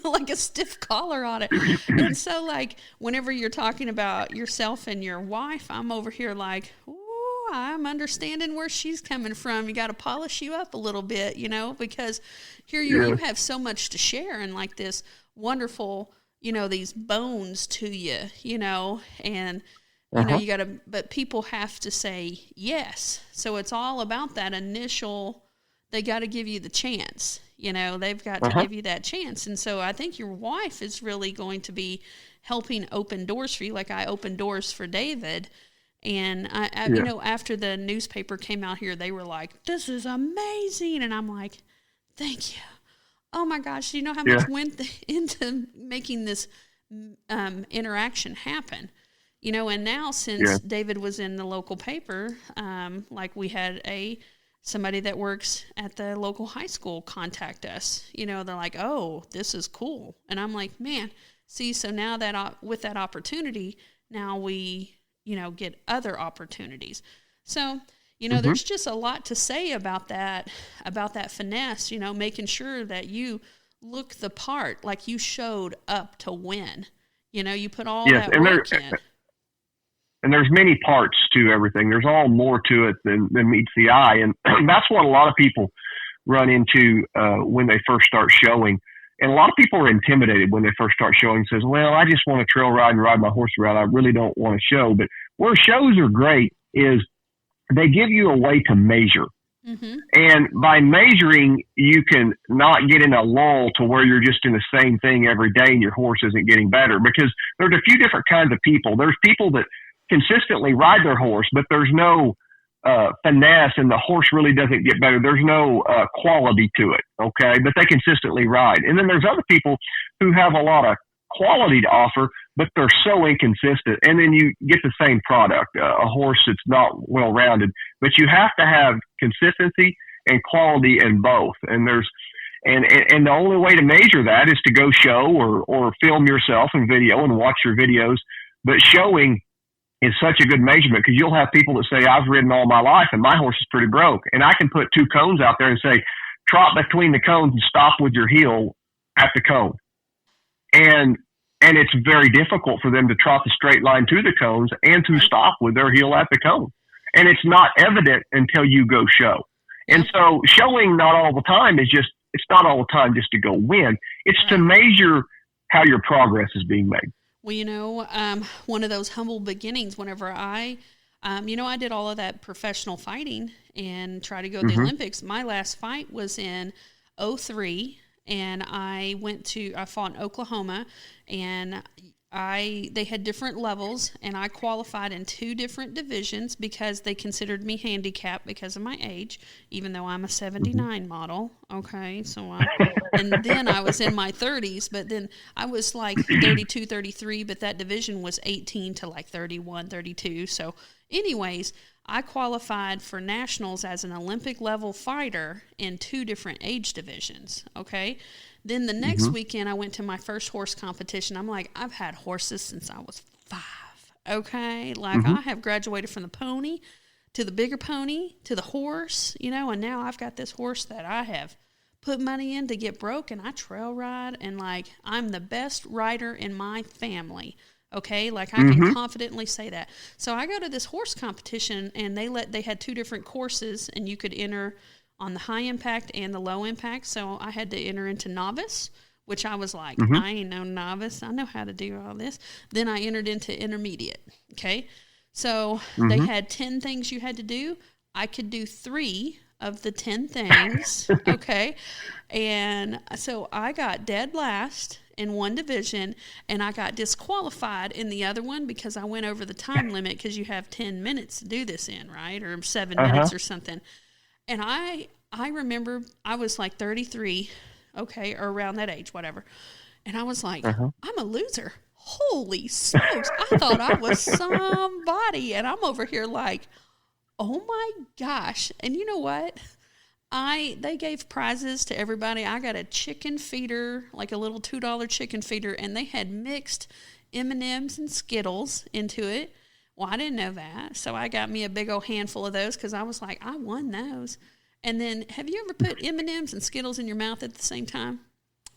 like a stiff collar on it. And so like, whenever you're talking about yourself and your wife, I'm over here like, ooh, I'm understanding where she's coming from. You got to polish you up a little bit, because here you have so much to share, and like this wonderful, these bones to you, and you got to, but people have to say yes. So it's all about that initial, they got to give you the chance, they've got to give you that chance. And so I think your wife is really going to be helping open doors for you. Like I opened doors for David. And I after the newspaper came out here, they were like, this is amazing. And I'm like, thank you. Oh my gosh. Do you know how much went into making this interaction happen. And now since David was in the local paper, like we had somebody that works at the local high school contact us. They're like, oh, this is cool. And I'm like, man, see, so now that with that opportunity, now we, get other opportunities. So, there's just a lot to say about that finesse, making sure that you look the part, like you showed up to win. You put all that work in. And there's many parts to everything. There's all more to it than meets the eye. And that's what a lot of people run into when they first start showing. And a lot of people are intimidated when they first start showing. Says, well, I just want to trail ride and ride my horse around. I really don't want to show. But where shows are great is they give you a way to measure. Mm-hmm. And by measuring, you can not get in a lull to where you're just in the same thing every day and your horse isn't getting better. Because there's a few different kinds of people. There's people that consistently ride their horse, but there's no finesse and the horse really doesn't get better. There's no quality to it, okay? But they consistently ride. And then there's other people who have a lot of quality to offer, but they're so inconsistent. And then you get the same product, a horse that's not well-rounded. But you have to have consistency and quality in both. And and the only way to measure that is to go show or film yourself in video and watch your videos. But showing is such a good measurement because you'll have people that say, I've ridden all my life and my horse is pretty broke. And I can put two cones out there and say, trot between the cones and stop with your heel at the cone. And it's very difficult for them to trot the straight line to the cones and to stop with their heel at the cone. And it's not evident until you go show. And so showing not all the time it's not all the time just to go win. It's to measure how your progress is being made. Well, one of those humble beginnings, whenever I did all of that professional fighting and tried to go to the Olympics. My last fight was in 2003, and I fought in Oklahoma, and they had different levels, and I qualified in 2 different divisions because they considered me handicapped because of my age, even though I'm a 79 model. Okay, so and then I was in my 30s, but then I was like 32, 33, but that division was 18 to like 31, 32. So anyways, I qualified for nationals as an Olympic level fighter in 2 different age divisions. Okay. Then the next weekend, I went to my first horse competition. I'm like, I've had horses since I was 5, okay? Like, I have graduated from the pony to the bigger pony to the horse, and now I've got this horse that I have put money in to get broke, and I trail ride, and, like, I'm the best rider in my family, okay? Like, I can confidently say that. So I go to this horse competition, and they had 2 different courses, and you could enter on the high impact and the low impact. So I had to enter into novice, which I was like, I ain't no novice. I know how to do all this. Then I entered into intermediate. Okay. So they had 10 things you had to do. I could do 3 of the 10 things. Okay. And so I got dead last in one division, and I got disqualified in the other one because I went over the time limit because you have 10 minutes to do this in, right? Or 7 minutes or something. And I remember I was like 33, okay, or around that age, whatever. And I was like, I'm a loser. Holy smokes. I thought I was somebody. And I'm over here like, oh my gosh. And you know what? They gave prizes to everybody. I got a chicken feeder, like a little $2 chicken feeder, and they had mixed M&Ms and Skittles into it. Well, I didn't know that, so I got me a big old handful of those because I was like, I won those. And then, have you ever put M&Ms and Skittles in your mouth at the same time?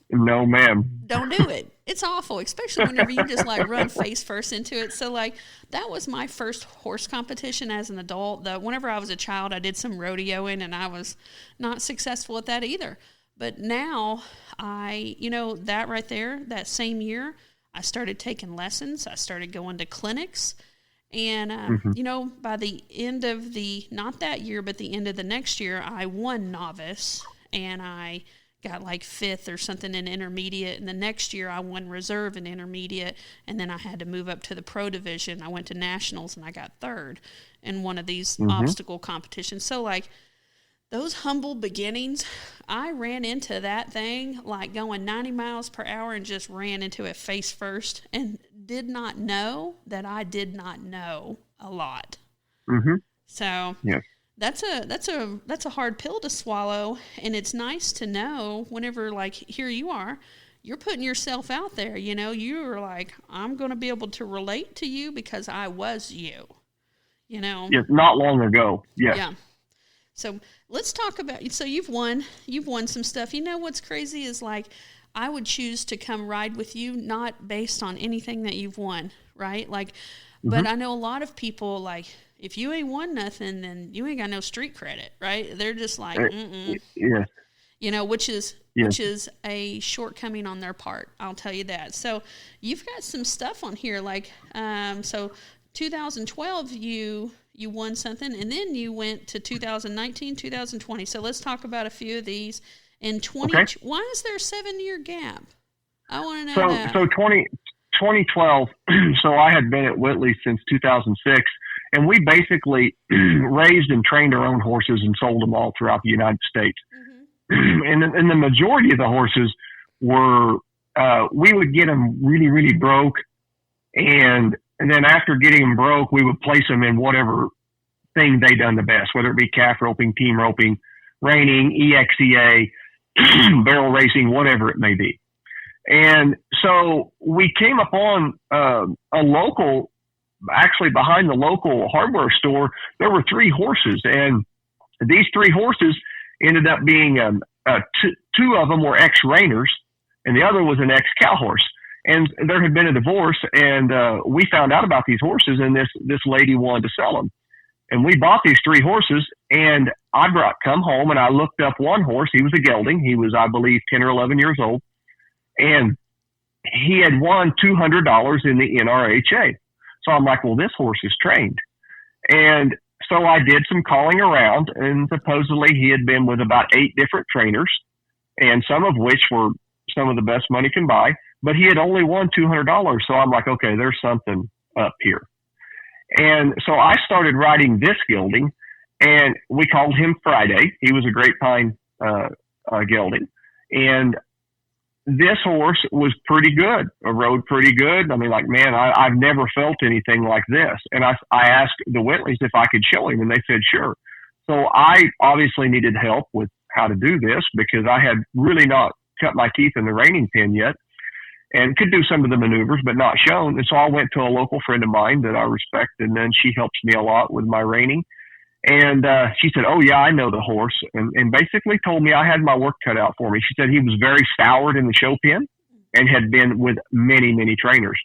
No, ma'am. Don't do it. It's awful, especially whenever you just like run face first into it. So like that was my first horse competition as an adult. Whenever I was a child, I did some rodeoing, and I was not successful at that either. But now that right there, that same year, I started taking lessons. I started going to clinics. And, by the end of not that year, but the end of the next year, I won novice, and I got like 5th or something in intermediate. And the next year I won reserve in intermediate. And then I had to move up to the pro division. I went to nationals, and I got 3rd in one of these obstacle competitions. So like Those humble beginnings, I ran into that thing like going 90 miles per hour and just ran into it face first and did not know that I did not know a lot. Mm-hmm. So yes. that's a hard pill to swallow, and it's nice to know whenever, like, here you are, you're putting yourself out there, you know, you're like, I'm going to be able to relate to you because I was you, you know. Yes, not long ago. Yes. Yeah. So let's talk about, so you've won some stuff. You know what's crazy is, like, I would choose to come ride with you, not based on anything that you've won, right? Like, but I know a lot of people, like, if you ain't won nothing, then you ain't got no street credit, right? They're just like, Yes. You know, which is a shortcoming on their part. I'll tell you that. So you've got some stuff on here, like, so 2012 you won something, and then you went to 2019, 2020. So let's talk about a few of these. In 20, okay. Why is there a 7-year gap? I want to know that. So 2012, so I had been at Whitley since 2006, and we basically raised and trained our own horses and sold them all throughout the United States. Mm-hmm. And the majority of the horses were, we would get them really, really broke, and then after getting them broke, we would place them in whatever thing they done the best, whether it be calf roping, team roping, reining, EXEA, barrel racing, whatever it may be. And so we came upon a local, actually behind the local hardware store, there were 3 horses. And these 3 horses ended up being, 2 of them were ex-reiners, and the other was an ex-cow horse. And there had been a divorce, and we found out about these horses, and this lady wanted to sell them. And we bought these 3 horses, and I come home, and I looked up one horse. He was a gelding. He was, I believe, 10 or 11 years old. And he had won $200 in the NRHA. So I'm like, well, this horse is trained. And so I did some calling around, and supposedly he had been with about 8 different trainers, and some of which were some of the best money can buy, but he had only won $200. So I'm like, okay, there's something up here. And so I started riding this gelding, and we called him Friday. He was a grapevine gelding. And this horse was pretty good, rode pretty good. I mean, like, man, I've never felt anything like this. And I asked the Whitleys if I could show him, and they said, sure. So I obviously needed help with how to do this because I had really not cut my teeth in the reining pen yet and could do some of the maneuvers, but not shown. And so I went to a local friend of mine that I respect, and then she helps me a lot with my reining. And she said, oh, yeah, I know the horse, and basically told me I had my work cut out for me. She said he was very soured in the show pen and had been with many, many trainers.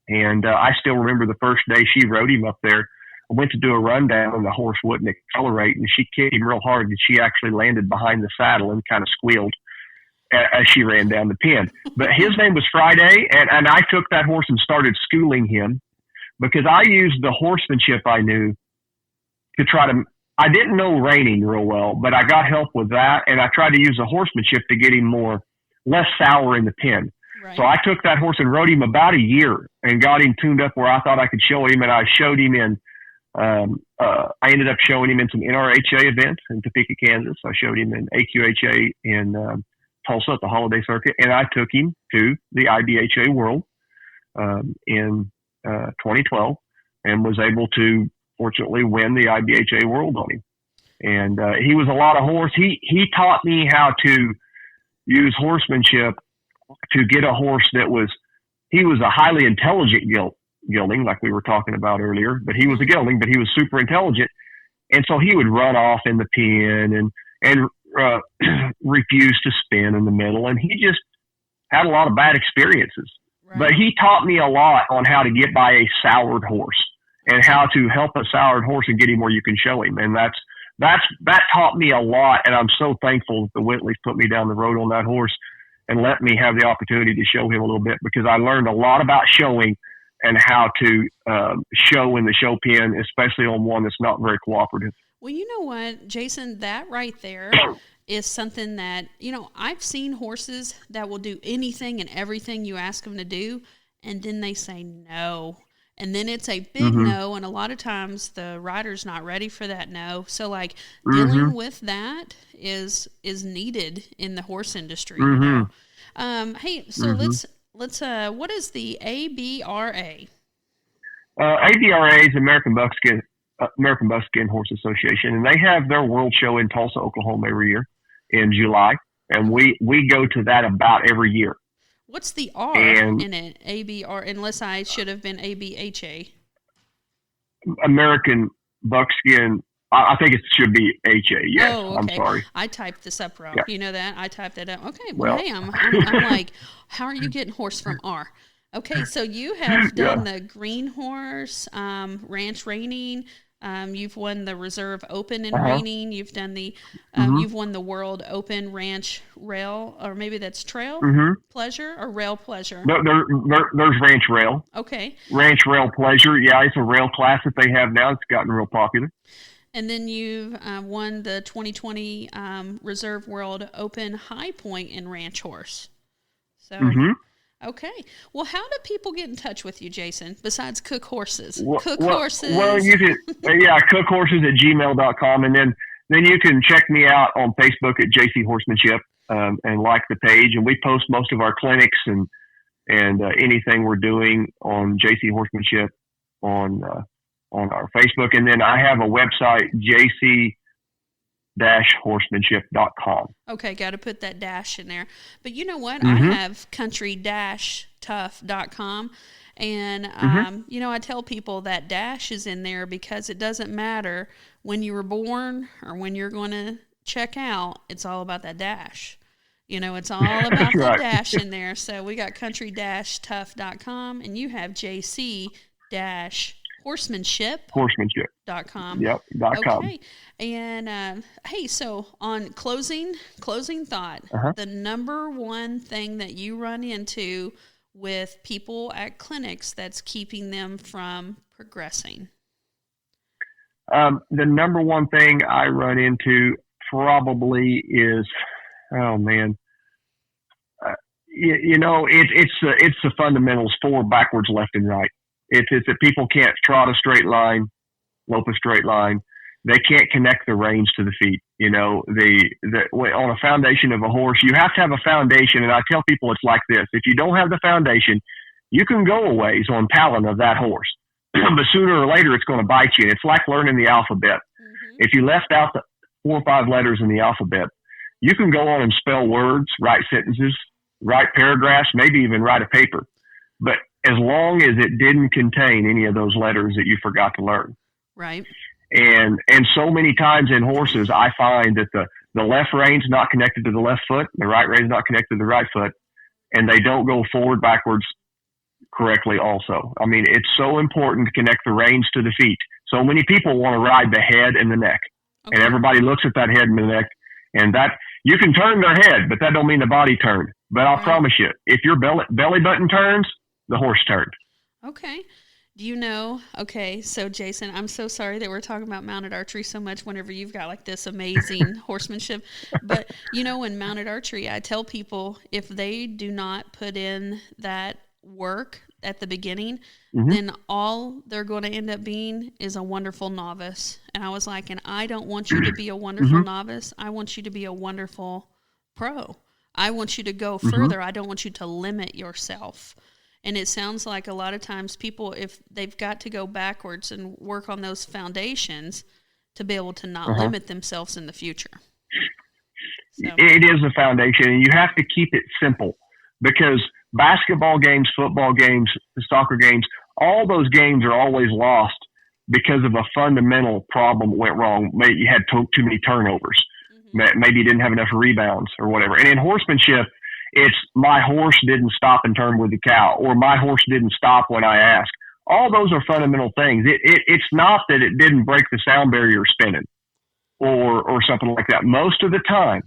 And I still remember the first day she rode him up there. I went to do a rundown, and the horse wouldn't accelerate, and she kicked him real hard, and she actually landed behind the saddle and kind of squealed as she ran down the pen. But his name was Friday, and I took that horse and started schooling him because I used the horsemanship I knew to try to, I didn't know reining real well, but I got help with that, and I tried to use the horsemanship to get him less sour in the pen. Right. So I took that horse and rode him about a year and got him tuned up where I thought I could show him, and I showed him in, I ended up showing him in some NRHA events in Topeka, Kansas. I showed him in AQHA in Tulsa at the Holiday Circuit, and I took him to the IBHA World in 2012 and was able to fortunately win the IBHA World on him. And he was a lot of horse. He taught me how to use horsemanship to get a horse he was a highly intelligent gelding, like we were talking about earlier, but he was a gelding, but he was super intelligent. And so he would run off in the pen and refuse to spin in the middle. And he just had a lot of bad experiences. Right. But he taught me a lot on how to get by a soured horse and how to help a soured horse and get him where you can show him. And that taught me a lot. And I'm so thankful that the Whitleys put me down the road on that horse and let me have the opportunity to show him a little bit, because I learned a lot about showing and how to show in the show pen, especially on one that's not very cooperative. Well, you know what, Jason, that right there is something that, I've seen horses that will do anything and everything you ask them to do, and then they say no. and then it's a big no, and a lot of times the rider's not ready for that no. So like dealing with that is needed in the horse industry. You know? Hey, so let's what is the ABRA? ABRA is American Buckskin Horse Association, and they have their World Show in Tulsa, Oklahoma every year in July, and we go to that about every year. What's the R in it? ABR, unless I should have been ABHA. American Buckskin. I think it should be HA. Yes, oh, okay. I'm sorry. I typed this up wrong. Yeah. You know that? I typed that up. Okay, well, hey, I'm like, how are you getting horse from R? Okay, so you have done the Green Horse, Ranch Reining. You've won the Reserve Open in Reining. You've done the, you've won the World Open Ranch Rail, or maybe that's Trail Pleasure or Rail Pleasure. There's Ranch Rail. Okay. Ranch Rail Pleasure. Yeah, it's a rail class that they have now. It's gotten real popular. And then you've won the 2020 Reserve World Open High Point in Ranch Horse. So, okay. Well, how do people get in touch with you, Jason, besides Cook Horses? Horses. Well, you can, cookhorses@gmail.com. And then you can check me out on Facebook at JC Horsemanship and like the page. And we post most of our clinics and anything we're doing on JC Horsemanship on our Facebook. And then I have a website, jc-horsemanship.com. Okay, got to put that dash in there. But you know what? I have country-tough.com. And, you know, I tell people that dash is in there because it doesn't matter when you were born or when you're going to check out. It's all about that dash. You know, it's all about the dash in there. So we got country-tough.com, and you have jc-horsemanship.com. Yep, .com. Okay. And hey, so on closing thought, the number one thing that you run into with people at clinics that's keeping them from progressing? The number one thing I run into probably is, oh man, you know, it's the fundamentals: forward, backwards, left, and right. It's that people can't trot a straight line, lope a straight line. They can't connect the reins to the feet. You know, on a foundation of a horse, you have to have a foundation. And I tell people it's like this: if you don't have the foundation, you can go a ways on talent of that horse, but sooner or later it's going to bite you. And it's like learning the alphabet. If you left out the 4 or 5 letters in the alphabet, you can go on and spell words, write sentences, write paragraphs, maybe even write a paper. But as long as it didn't contain any of those letters that you forgot to learn. Right. And so many times in horses, I find that the left reine's not connected to the left foot, the right reine's not connected to the right foot, and they don't go forward, backwards correctly also. I mean, it's so important to connect the reins to the feet. So many people want to ride the head and the neck. Okay. And everybody looks at that head and the neck, and that you can turn their head, but that don't mean the body turned. But I'll promise you, if your belly button turns, the horse turned. Okay. Do you know, okay, so Jason, I'm so sorry that we're talking about mounted archery so much whenever you've got like this amazing horsemanship. But, you know, in mounted archery, I tell people if they do not put in that work at the beginning, then all they're going to end up being is a wonderful novice. And I was like, and I don't want you to be a wonderful novice. I want you to be a wonderful pro. I want you to go further. I don't want you to limit yourself. And it sounds like a lot of times people, if they've got to go backwards and work on those foundations to be able to not limit themselves in the future. So. It is a foundation, and you have to keep it simple, because basketball games, football games, soccer games, all those games are always lost because of a fundamental problem went wrong. Maybe you had too many turnovers. Maybe you didn't have enough rebounds or whatever. And in horsemanship, it's my horse didn't stop and turn with the cow, or my horse didn't stop when I asked. All those are fundamental things. It's not that it didn't break the sound barrier spinning or something like that. Most of the time,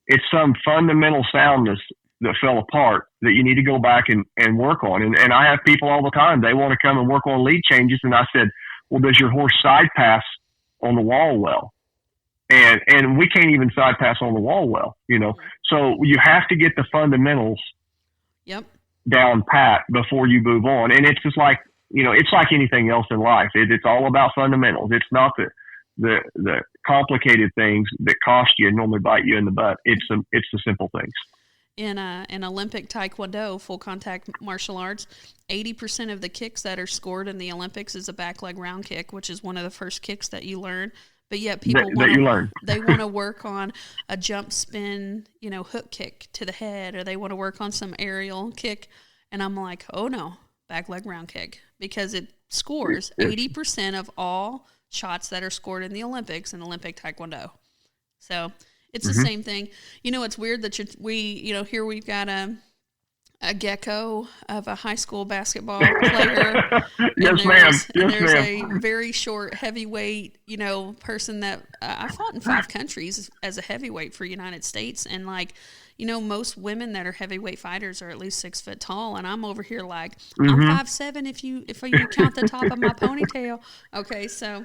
it's some fundamental soundness that fell apart that you need to go back and work on. And I have people all the time, they want to come and work on lead changes. And I said, well, does your horse side pass on the wall well? And we can't even side pass on the wall well, you know. So you have to get the fundamentals down pat before you move on. And it's just like it's like anything else in life. It's all about fundamentals. It's not the complicated things that cost you and normally bite you in the butt. It's the simple things. In Olympic Taekwondo, full contact martial arts, 80% of the kicks that are scored in the Olympics is a back leg round kick, which is one of the first kicks that you learn. But yet people they want to work on a jump spin, hook kick to the head, or they want to work on some aerial kick. And I'm like, oh no, back leg round kick, because it scores 80% of all shots that are scored in the Olympics in Olympic Taekwondo. So it's the same thing. It's weird that here we've got a gecko of a high school basketball player. Yes, ma'am. There's a very short heavyweight, person that I fought in 5 countries as a heavyweight for United States. And most women that are heavyweight fighters are at least 6 foot tall. And I'm over here like, I'm 5'7" if you count the top of my ponytail. Okay. So,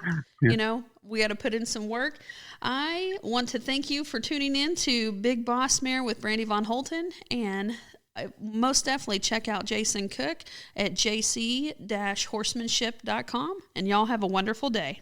we got to put in some work. I want to thank you for tuning in to Big Boss Mare with Brandy Von Holten, and most definitely check out Jason Cook at jc-horsemanship.com, and y'all have a wonderful day.